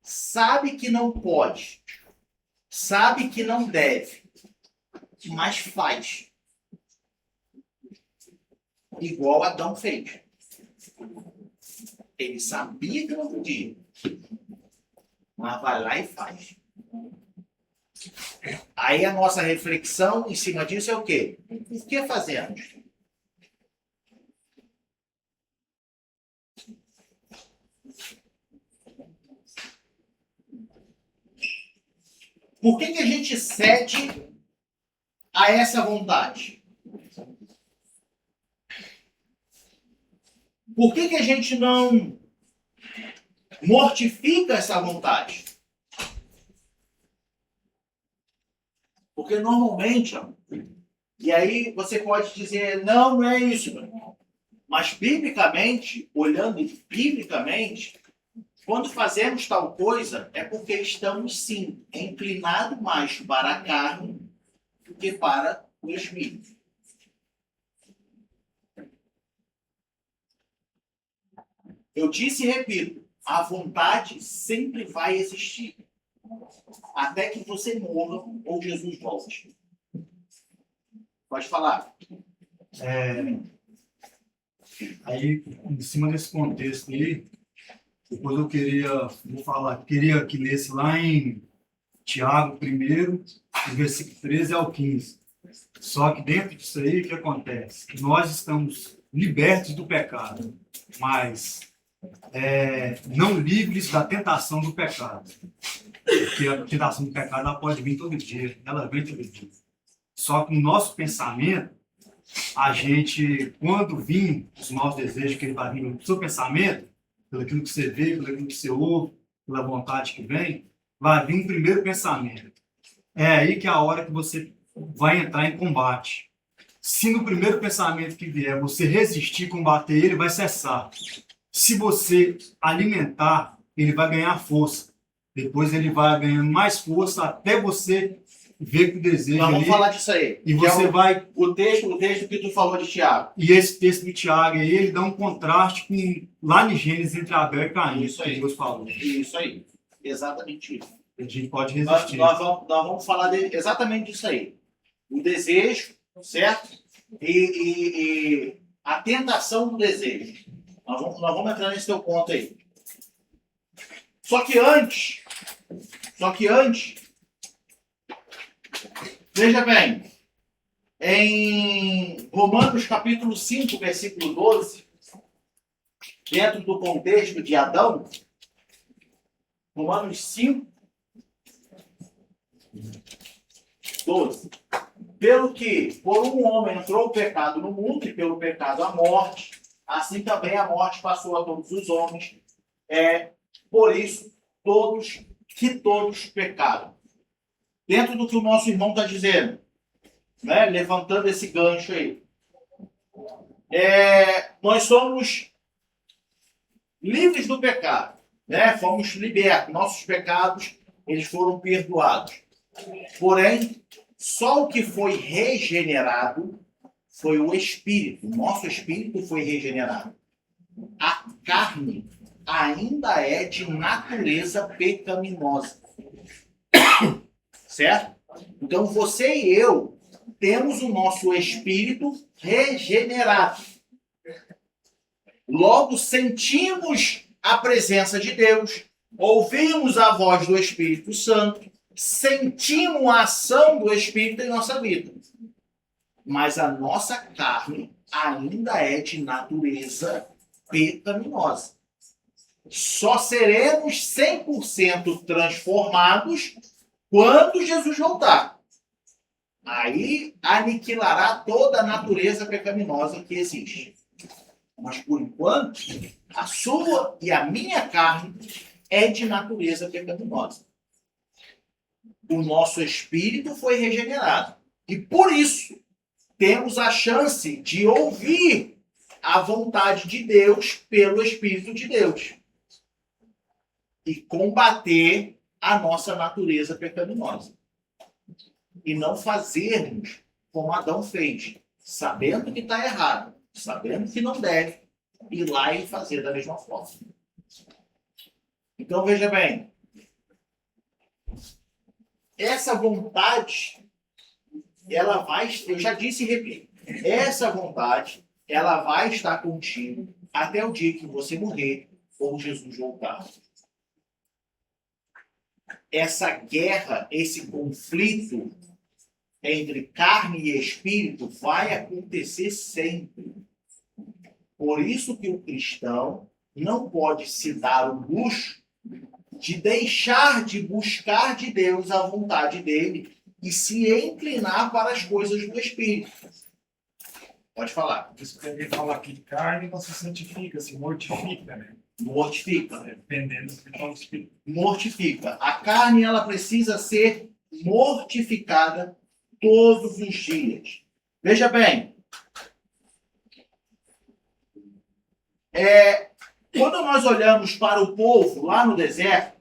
Sabe que não pode. Sabe que não deve, mas faz. Igual Adão fez. Ele sabia que não podia, mas vai lá e faz. Aí a nossa reflexão em cima disso é o quê? Por que fazemos? Por que a gente cede a essa vontade? Por que a gente não mortifica essa vontade? Porque normalmente, e aí você pode dizer, não, não é isso, meu irmão. Mas biblicamente, olhando biblicamente, quando fazemos tal coisa, é porque estamos, sim, inclinados mais para a carne do que para o espírito. Eu disse e repito, a vontade sempre vai existir. Até que você morra ou Jesus volte. Pode falar. Aí, em cima desse contexto aí, depois eu queria que lesse lá em Tiago 1, do versículo 13 ao 15. Só que dentro disso aí, o que acontece? Nós estamos libertos do pecado, mas não livres da tentação do pecado. Porque a tentação do pecado ela pode vir todo dia, ela vem todo dia. Só que no nosso pensamento, a gente, quando vir os nossos desejos, que ele vai vir no seu pensamento, pelo aquilo que você vê, pelo aquilo que você ouve, pela vontade que vem, vai vir um primeiro pensamento. É aí que é a hora que você vai entrar em combate. Se no primeiro pensamento que vier você resistir, combater ele, vai cessar. Se você alimentar, ele vai ganhar força. Depois ele vai ganhando mais força até você ver que o desejo Nós vamos ali, falar disso aí. e você vai... O texto que tu falou de Tiago. E esse texto de Tiago aí, ele dá um contraste com, lá em Gênesis entre Abel e Caim. Isso aí. Que Deus falou. Isso aí. Exatamente isso. A gente pode Nós resistir. vamos falar exatamente disso aí. O desejo, certo? E a tentação do desejo. Nós vamos entrar nesse teu ponto aí. Só que antes, veja bem, em Romanos capítulo 5, versículo 12, dentro do contexto de Adão, Romanos 5, 12. Pelo que, por um homem entrou o pecado no mundo, e pelo pecado a morte, assim também a morte passou a todos os homens. Por isso, todos pecaram. Dentro do que o nosso irmão está dizendo, né? Levantando esse gancho aí. Nós somos livres do pecado, né? Fomos libertos. Nossos pecados, eles foram perdoados. Porém, só o que foi regenerado foi o espírito. Nosso espírito foi regenerado. A carne ainda é de natureza pecaminosa. Certo? Então você e eu temos o nosso espírito regenerado. Logo sentimos a presença de Deus, ouvimos a voz do Espírito Santo, sentimos a ação do Espírito em nossa vida. Mas a nossa carne ainda é de natureza pecaminosa. Só seremos 100% transformados quando Jesus voltar. Aí aniquilará toda a natureza pecaminosa que existe. Mas por enquanto, a sua e a minha carne é de natureza pecaminosa. O nosso espírito foi regenerado. E por isso, temos a chance de ouvir a vontade de Deus pelo Espírito de Deus. E combater a nossa natureza pecaminosa. E não fazermos como Adão fez, sabendo que está errado, sabendo que não deve, ir lá e fazer da mesma forma. Então, veja bem, essa vontade, ela vai, eu já disse e repito, essa vontade, ela vai estar contigo até o dia que você morrer ou Jesus voltar. Essa guerra, esse conflito entre carne e espírito vai acontecer sempre. Por isso que o cristão não pode se dar o luxo de deixar de buscar de Deus a vontade dele e se inclinar para as coisas do Espírito. Pode falar. Isso que ele fala aqui de carne, não se santifica, se mortifica, né? Mortifica. Dependendo do que está no Espírito. Mortifica. A carne, ela precisa ser mortificada todos os dias. Veja bem, quando nós olhamos para o povo lá no deserto,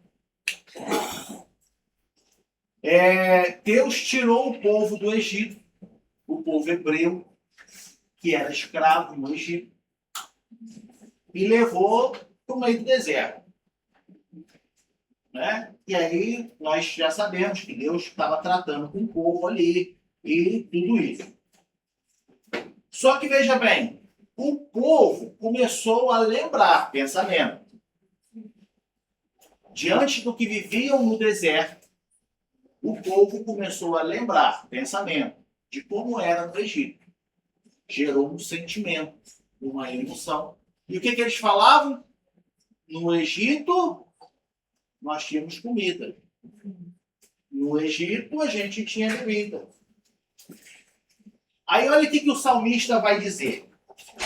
Deus tirou o povo do Egito, o povo hebreu, que era escravo no Egito, e levou para o meio do deserto. Né? E aí nós já sabemos que Deus estava tratando com o povo ali e tudo isso. Só que veja bem, o povo começou a lembrar, pensamento, diante do que viviam no deserto, o povo começou a lembrar, pensamento, de como era no Egito. Gerou um sentimento, uma emoção. E o que eles falavam? No Egito, nós tínhamos comida. No Egito, a gente tinha bebida. Aí olha o que o salmista vai dizer.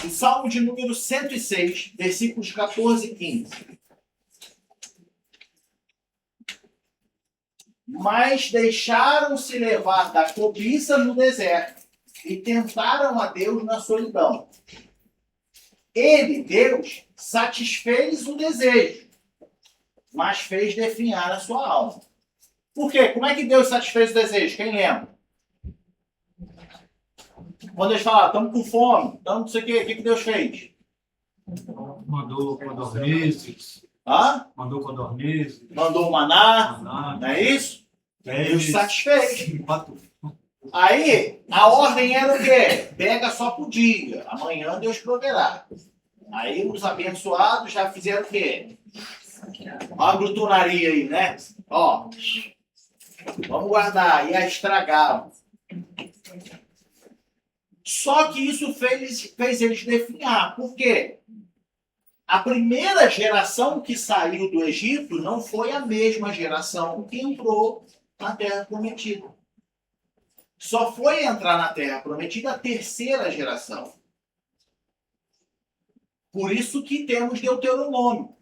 O Salmo de número 106, versículos 14 e 15. Mas deixaram-se levar da cobiça no deserto e tentaram a Deus na solidão. Ele, Deus, satisfez o desejo, mas fez definhar a sua alma. Por quê? Como é que Deus satisfez o desejo? Quem lembra? Quando eles falaram, estamos com fome, estamos não sei o quê, o que Deus fez? Mandou codornizes. Hã? Mandou codornizes. Mandou o maná, Maná. não é isso? Deus Peixes. satisfez. Matou. Aí, a ordem era o quê? Pega só por dia, amanhã Deus proverá. Aí os abençoados já fizeram o quê? Uma glutonaria aí, né? Ó, vamos guardar, ia estragar. Só que isso fez eles definhar. Por quê? A primeira geração que saiu do Egito não foi a mesma geração que entrou na Terra Prometida. só foi entrar na Terra Prometida a terceira geração. Por isso que temos Deuteronômio.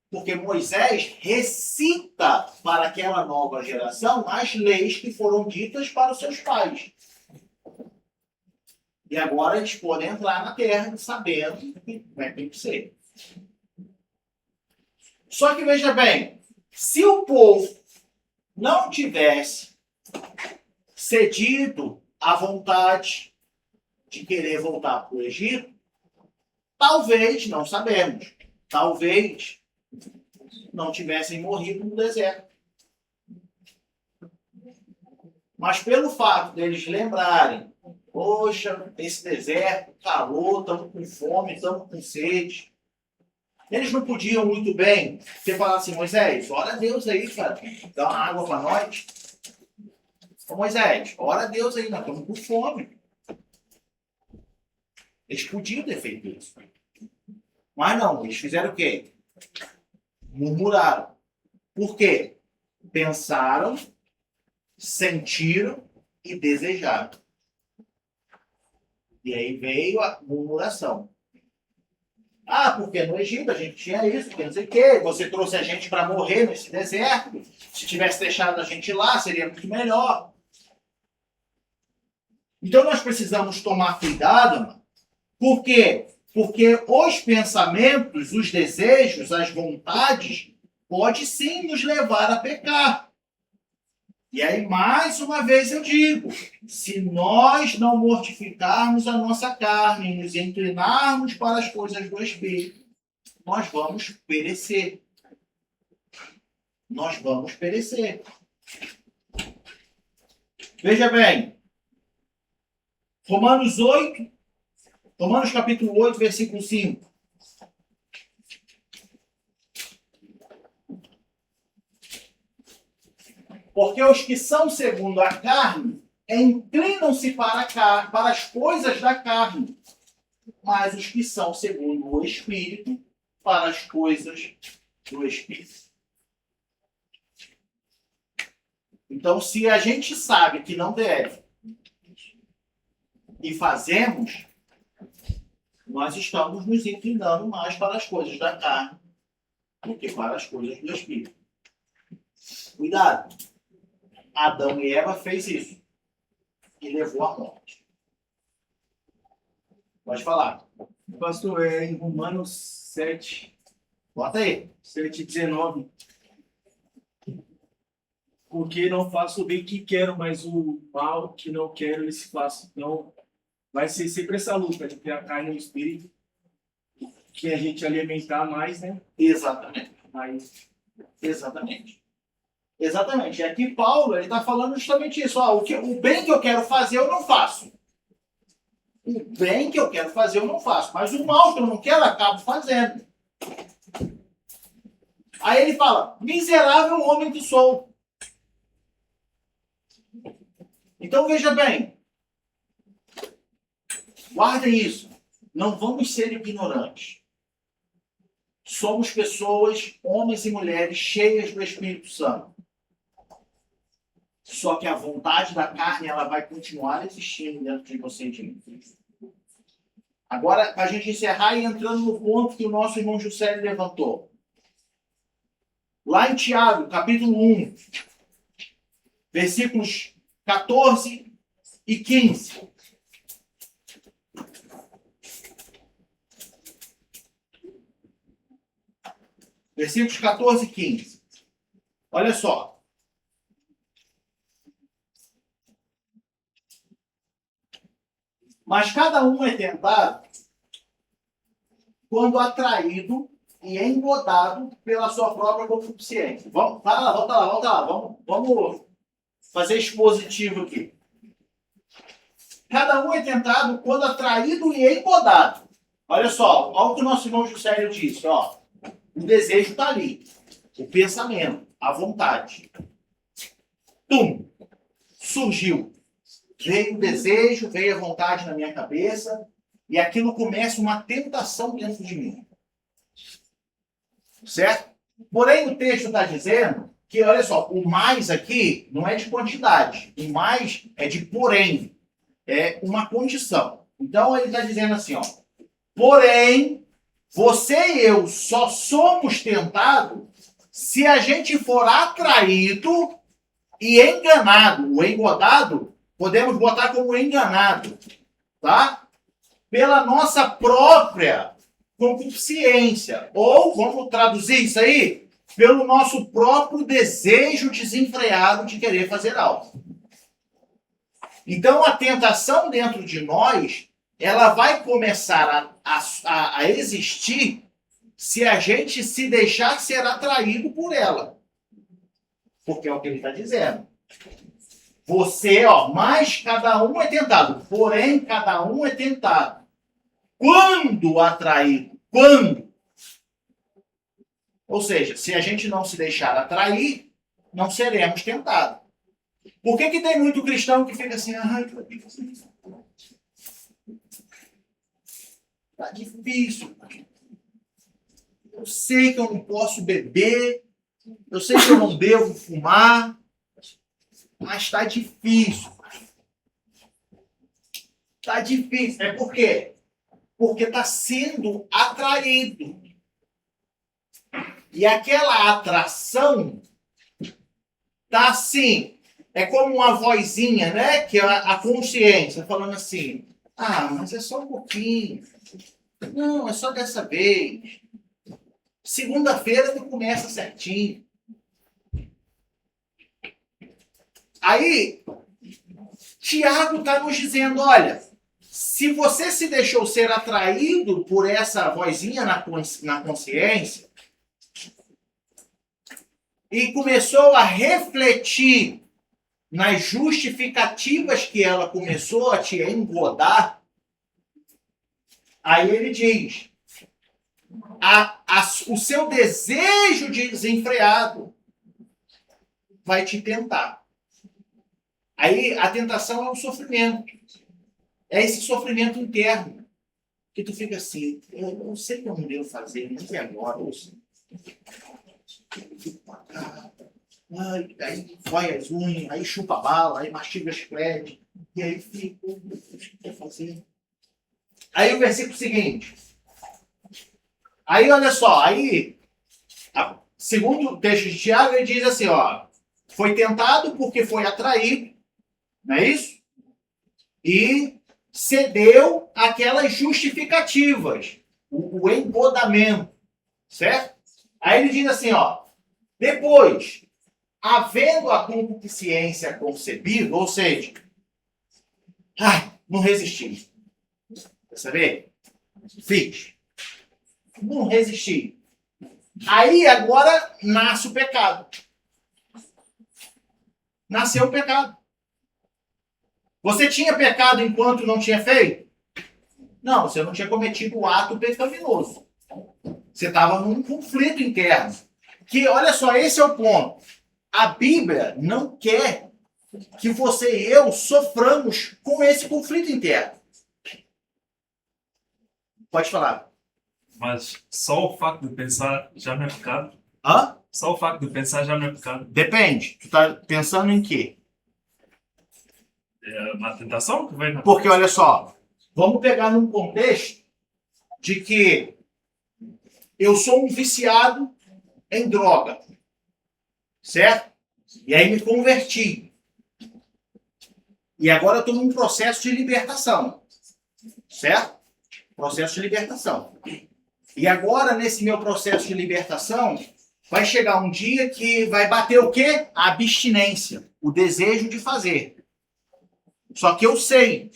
Porque Moisés recita para aquela nova geração as leis que foram ditas para os seus pais. E agora eles podem entrar na terra sabendo que tem que ser. Só que veja bem, se o povo não tivesse cedido à vontade de querer voltar para o Egito, talvez, não sabemos, talvez não tivessem morrido no deserto. Mas pelo fato deles lembrarem, poxa, esse deserto, calor, estamos com fome, estamos com sede. Eles não podiam muito bem ter falado assim, Moisés, ora a Deus aí, cara, dá uma água para nós. Ô Moisés, ora a Deus aí, nós estamos com fome. Eles podiam ter feito isso. Mas não, eles fizeram o quê? Murmuraram. Por quê? Pensaram, sentiram e desejaram. E aí veio a murmuração. Ah, porque no Egito a gente tinha isso, porque não sei o quê. Você trouxe a gente para morrer nesse deserto. Se tivesse deixado a gente lá, seria muito melhor. Então nós precisamos tomar cuidado, mano. Por quê? Porque os pensamentos, os desejos, as vontades, pode sim nos levar a pecar. E aí, mais uma vez eu digo, se nós não mortificarmos a nossa carne, nos inclinarmos para as coisas do Espírito, nós vamos perecer. Nós vamos perecer. Veja bem, Romanos capítulo 8, versículo 5. Porque os que são segundo a carne inclinam-se para as coisas da carne, mas os que são segundo o Espírito, para as coisas do Espírito. Então, se a gente sabe que não deve e fazemos, nós estamos nos inclinando mais para as coisas da carne do que para as coisas do Espírito. Cuidado! Adão e Eva fez isso e levou à morte. Pode falar. Pastor, em Romanos 7, Bota aí. 7:19. Porque não faço o bem que quero, mas o mal que não quero, ele se faça. Então, vai ser sempre essa luta entre a carne e o espírito, que a gente alimentar mais, né? Exatamente. Mas, Exatamente. Exatamente. E aqui Paulo está falando justamente isso. Ó, o bem que eu quero fazer, eu não faço. O bem que eu quero fazer, eu não faço. Mas o mal que eu não quero, eu acabo fazendo. Aí ele fala, miserável homem que sou. Então veja bem. Guardem isso. Não vamos ser ignorantes. Somos pessoas, homens e mulheres, cheias do Espírito Santo. Só que a vontade da carne, ela vai continuar existindo dentro de você e de mim. Agora, para a gente encerrar e entrando no ponto que o nosso irmão José levantou. Lá em Tiago, capítulo 1, versículos 14 e 15. Versículos 14 e 15. Olha só. Mas cada um é tentado quando atraído e engodado pela sua própria concupiscência. Vamos, vai lá, volta lá. Vamos fazer expositivo aqui. Cada um é tentado quando atraído e engodado. Olha só, olha o que o nosso irmão Juscelio disse, ó. O desejo está ali. O pensamento, a vontade. Surgiu. Veio o desejo, veio a vontade na minha cabeça e aquilo começa uma tentação dentro de mim. Certo? Porém, o texto está dizendo que, olha só, o mais aqui não é de quantidade, o mais é de porém, é uma condição. Então ele está dizendo assim, ó, porém, você e eu só somos tentados se a gente for atraído e enganado. O engodado, podemos botar como enganado, tá? Pela nossa própria concupiscência. Ou, vamos traduzir isso aí, pelo nosso próprio desejo desenfreado de querer fazer algo. Então, a tentação dentro de nós, ela vai começar a existir se a gente se deixar ser atraído por ela. Porque é o que ele está dizendo. Você, ó, mas cada um é tentado. Porém, cada um é tentado. Quando atraído? Quando? Ou seja, se a gente não se deixar atrair, não seremos tentados. Por que que tem muito cristão que fica assim, ai, tá difícil. Eu sei que eu não posso beber, eu sei que eu não devo fumar, mas está difícil. Está difícil. É por quê? Porque está sendo atraído. E aquela atração está assim, é como uma vozinha, né? Que é a consciência falando assim, ah, mas é só um pouquinho. Não, é só dessa vez. Segunda-feira tu começa certinho. Aí, Tiago está nos dizendo, olha, se você se deixou ser atraído por essa vozinha na consciência e começou a refletir nas justificativas que ela começou a te engodar, aí ele diz, o seu desejo desenfreado vai te tentar. Aí a tentação é o sofrimento. É esse sofrimento interno. Que tu fica assim, eu sei que eu não devo fazer, mas e agora? Eu fico pra cá. Aí vai as unhas, aí chupa a bala, aí mastiga chiclete. E aí fica, o que eu vou fazer? Aí o versículo seguinte. Aí olha só, aí, segundo o texto de Tiago, ele diz assim, ó, foi tentado porque foi atraído, não é isso? E cedeu aquelas justificativas, o engodamento, certo? Aí ele diz assim, ó, depois, havendo a concupiscência concebida, ou seja, não resisti. Quer saber? Fiz. Não resisti. Aí agora nasce o pecado. Nasceu o pecado. Você tinha pecado enquanto não tinha feito? Não, você não tinha cometido o ato pecaminoso. Você estava num conflito interno. Que, olha só, esse é o ponto. A Bíblia não quer que você e eu soframos com esse conflito interno. Pode falar. Mas só o facto de pensar já não é pecado? Hã? Só o facto de pensar já não é pecado? Depende. Tu tá pensando em quê? É uma tentação que vem na Porque, olha só, vamos pegar num contexto de que eu sou um viciado em droga, certo? E aí me converti. E agora eu estou num processo de libertação, certo? Processo de libertação. E agora, nesse meu processo de libertação, vai chegar um dia que vai bater o quê? A abstinência, o desejo de fazer. Só que eu sei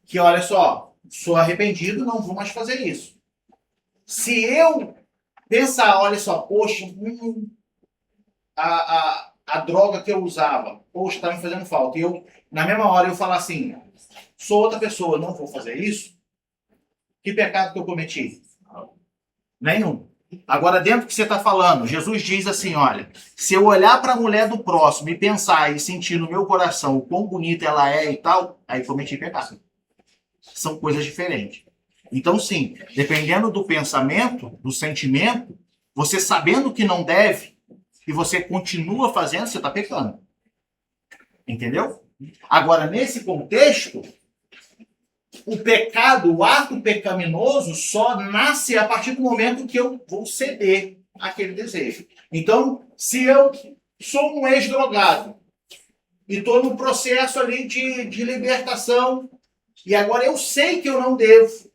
que, olha só, sou arrependido, não vou mais fazer isso. Se eu pensar, olha só, poxa, a droga que eu usava, poxa, está me fazendo falta. E eu, na mesma hora, eu falar assim, sou outra pessoa, não vou fazer isso. Que pecado que eu cometi? Nenhum. Agora, dentro do que você está falando, Jesus diz assim, olha, se eu olhar para a mulher do próximo e pensar e sentir no meu coração o quão bonita ela é e tal, aí cometi pecado. São coisas diferentes. Então, sim, dependendo do pensamento, do sentimento, você sabendo que não deve, e você continua fazendo, você está pecando. Entendeu? Agora, nesse contexto, o pecado, o ato pecaminoso, só nasce a partir do momento que eu vou ceder àquele desejo. Então, se eu sou um ex-drogado e estou no processo ali de libertação, e agora eu sei que eu não devo,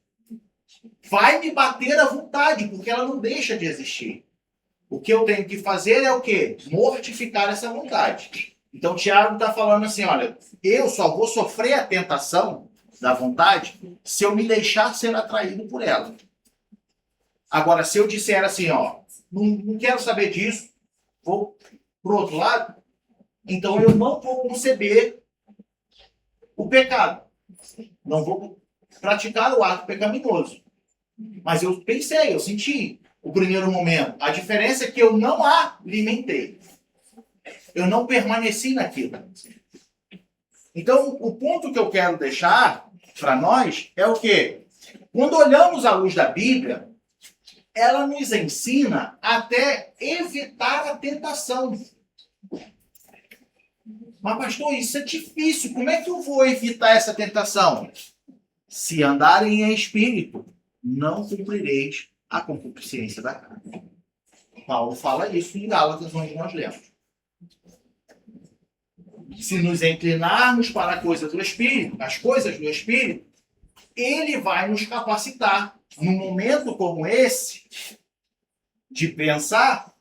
vai me bater à vontade, porque ela não deixa de existir. O que eu tenho que fazer é o quê? Mortificar essa vontade. Então, Tiago está falando assim, olha, eu só vou sofrer a tentação da vontade se eu me deixar ser atraído por ela. Agora, se eu disser assim, ó, não quero saber disso, vou pro outro lado, então eu não vou conceber o pecado. Não vou praticar o ato pecaminoso. Mas eu pensei, eu senti o primeiro momento. A diferença é que eu não alimentei. Eu não permaneci naquilo. Então, o ponto que eu quero deixar para nós é o quê? Quando olhamos à luz da Bíblia, ela nos ensina até evitar a tentação. Mas, pastor, isso é difícil. Como é que eu vou evitar essa tentação? Se andarem em espírito, não cumprireis a concupiscência da carne. Paulo fala isso em Gálatas, onde nós lemos. Se nos inclinarmos para a coisa do Espírito, as coisas do Espírito, ele vai nos capacitar, num momento como esse, de pensar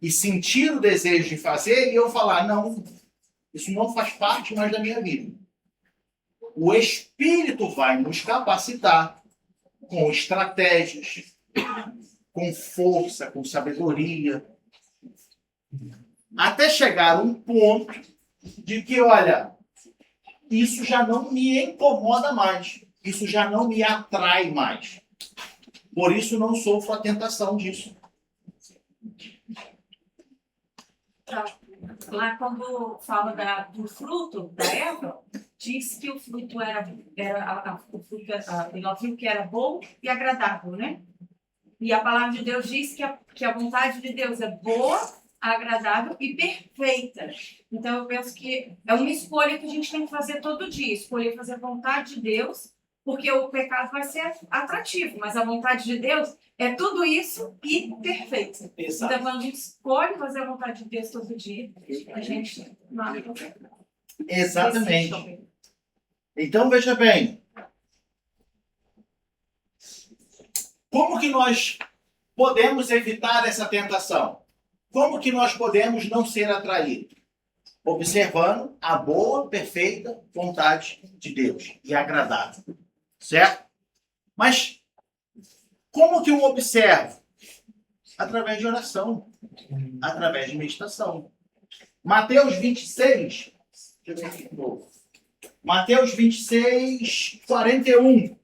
e sentir o desejo de fazer, e eu falar, não, isso não faz parte mais da minha vida. O Espírito vai nos capacitar com estratégias, com força, com sabedoria, até chegar a um ponto de que, olha, isso já não me incomoda mais, isso já não me atrai mais. Por isso não sofro a tentação disso. Lá quando fala do fruto da Eva, diz que o fruto ela viu que era bom e agradável, né? E a palavra de Deus diz que a vontade de Deus é boa, agradável e perfeita. Então eu penso que é uma escolha que a gente tem que fazer todo dia, escolher fazer a vontade de Deus, porque o pecado vai ser atrativo, mas a vontade de Deus é tudo isso e perfeito. Exato. Então quando a gente escolhe fazer a vontade de Deus todo dia, a gente mata o pecado. Exatamente. Então, veja bem. Como que nós podemos evitar essa tentação? Como que nós podemos não ser atraídos? Observando a boa, perfeita vontade de Deus e agradável. Certo? Mas como que eu observo? Através de oração. Através de meditação. Mateus 26. Deixa eu ver aqui de novo. Mateus 26, 41.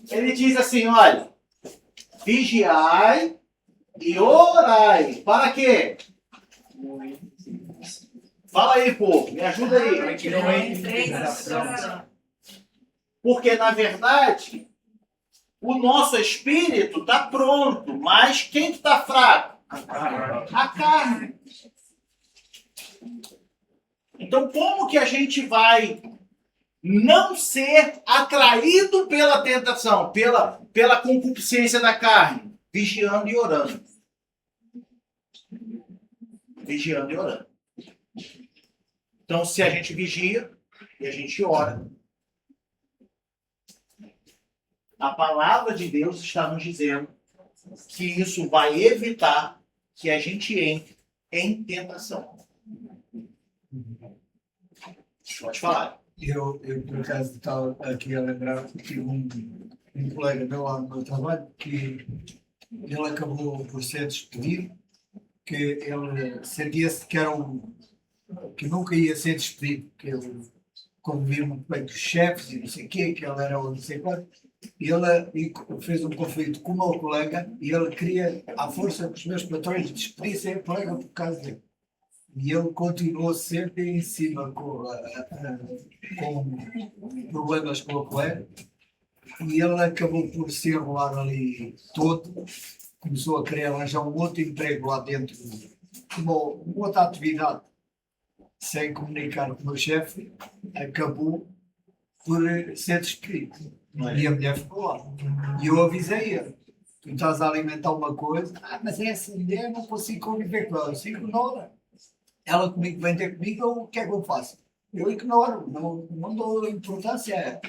Ele diz assim, olha, vigiai e orai. Para quê? Fala aí, povo, me ajuda aí. Porque, na verdade, o nosso espírito está pronto, mas quem está fraco? A carne. Então, como que a gente vai não ser atraído pela tentação, pela concupiscência da carne? Vigiando e orando. Vigiando e orando. Então, se a gente vigia e a gente ora, a palavra de Deus está nos dizendo que isso vai evitar que a gente entre em tentação. Pode falar. Eu por acaso, estava aqui a lembrar que tive um colega meu lá no meu trabalho que ele acabou por ser despedido, que ele sentia-se que era que nunca ia ser despedido, que ele convivia muito bem com os chefes e não sei o quê, que ele era o não sei quanto. E ele fez um conflito com o meu colega e ele queria, à força que os meus patrões despedissem o colega por causa dele. E ele continuou sempre em cima com problemas com o colega. E ele acabou por se enrolar ali todo. começou a querer arranjar um outro emprego lá dentro, uma outra atividade, sem comunicar com o meu chefe, acabou por ser despedido. E a mulher ficou lá. E eu avisei ele: tu estás a alimentar uma coisa, mas essa mulher não consigo conviver com ela, se ignora. Ela comigo vem ter comigo, o que é que eu faço? Eu ignoro, não dou importância.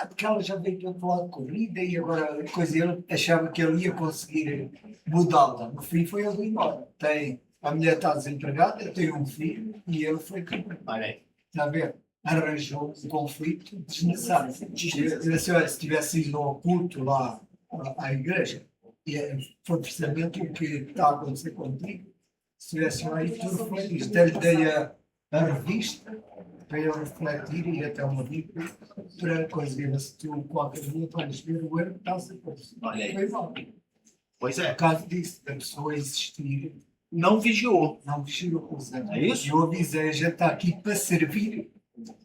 Porque ela já veio para falar de corrida e agora coisa, ele achava que ele ia conseguir mudá-la. No fim foi ele embora. A mulher está desempregada, eu tenho um filho e ele foi Olha, está a ver? Arranjou um conflito desnecessário. Se tivesse ido ao culto lá à igreja, foi precisamente o que está a acontecer contigo. Se tivesse lá e tudo foi isto. Eu lhe dei a revista para ele refletir e até uma Bíblia para conseguir, se tu qualquer dia podes ver o erro que está a ser posto. Olha aí. Foi mal. pois é, Por causa disso, da pessoa existir, não vigiou. não vigilou com os É isso? Eu avisei, a gente está aqui para servir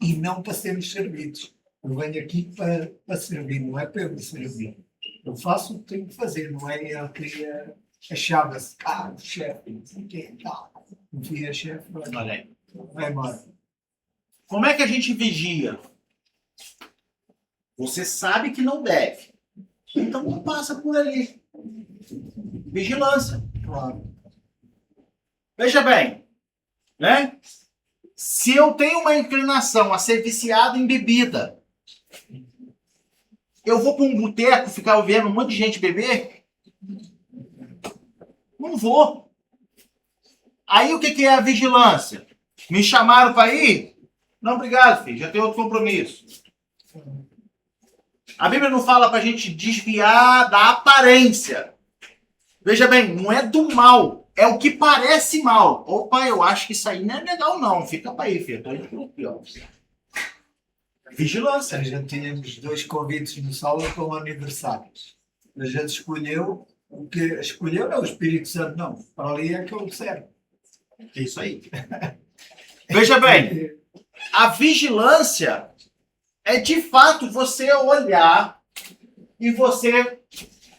e não para sermos servidos. Eu venho aqui para servir, não é para eu me servir. Eu faço o que tenho que fazer, não é ele que achava-se, o chefe, não sei o quê, não fui a chefe, Olha aí. vai embora. Como é que a gente vigia? Você sabe que não deve. Então não passa por ali. Vigilância. Claro. Veja bem, né? Se eu tenho uma inclinação a ser viciado em bebida, eu vou para um boteco ficar vendo um monte de gente beber? Não vou. Aí o que é a vigilância? Me chamaram para ir? Não, obrigado, filho. Já tenho outro compromisso. A Bíblia não fala para a gente desviar da aparência. Veja bem, não é do mal. É o que parece mal. Opa, eu acho que isso aí não é legal, não. Fica para aí, filho. Tô indo pro pior. Vigilância. A gente tínhamos 2 convites no sala com aniversários. A gente escolheu o que escolheu é o Espírito Santo, não. Para ali é que eu observo. É isso aí. Veja bem, a vigilância é de fato você olhar e você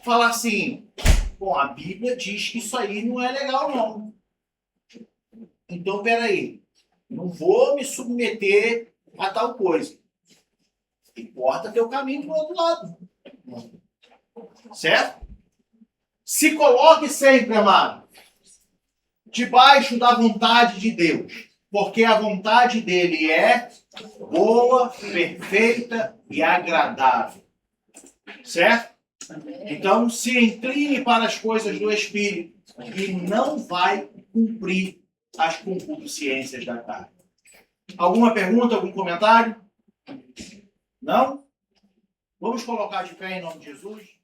falar assim: bom, a Bíblia diz que isso aí não é legal, não. Então, peraí, não vou me submeter a tal coisa. Importa ter o caminho do outro lado. Certo? Se coloque sempre, amado, debaixo da vontade de Deus. Porque a vontade dele é boa, perfeita e agradável. Certo? Então, se incline para as coisas do Espírito e não vai cumprir as concupiscências da carne. Alguma pergunta, algum comentário? Não? Vamos colocar de pé em nome de Jesus?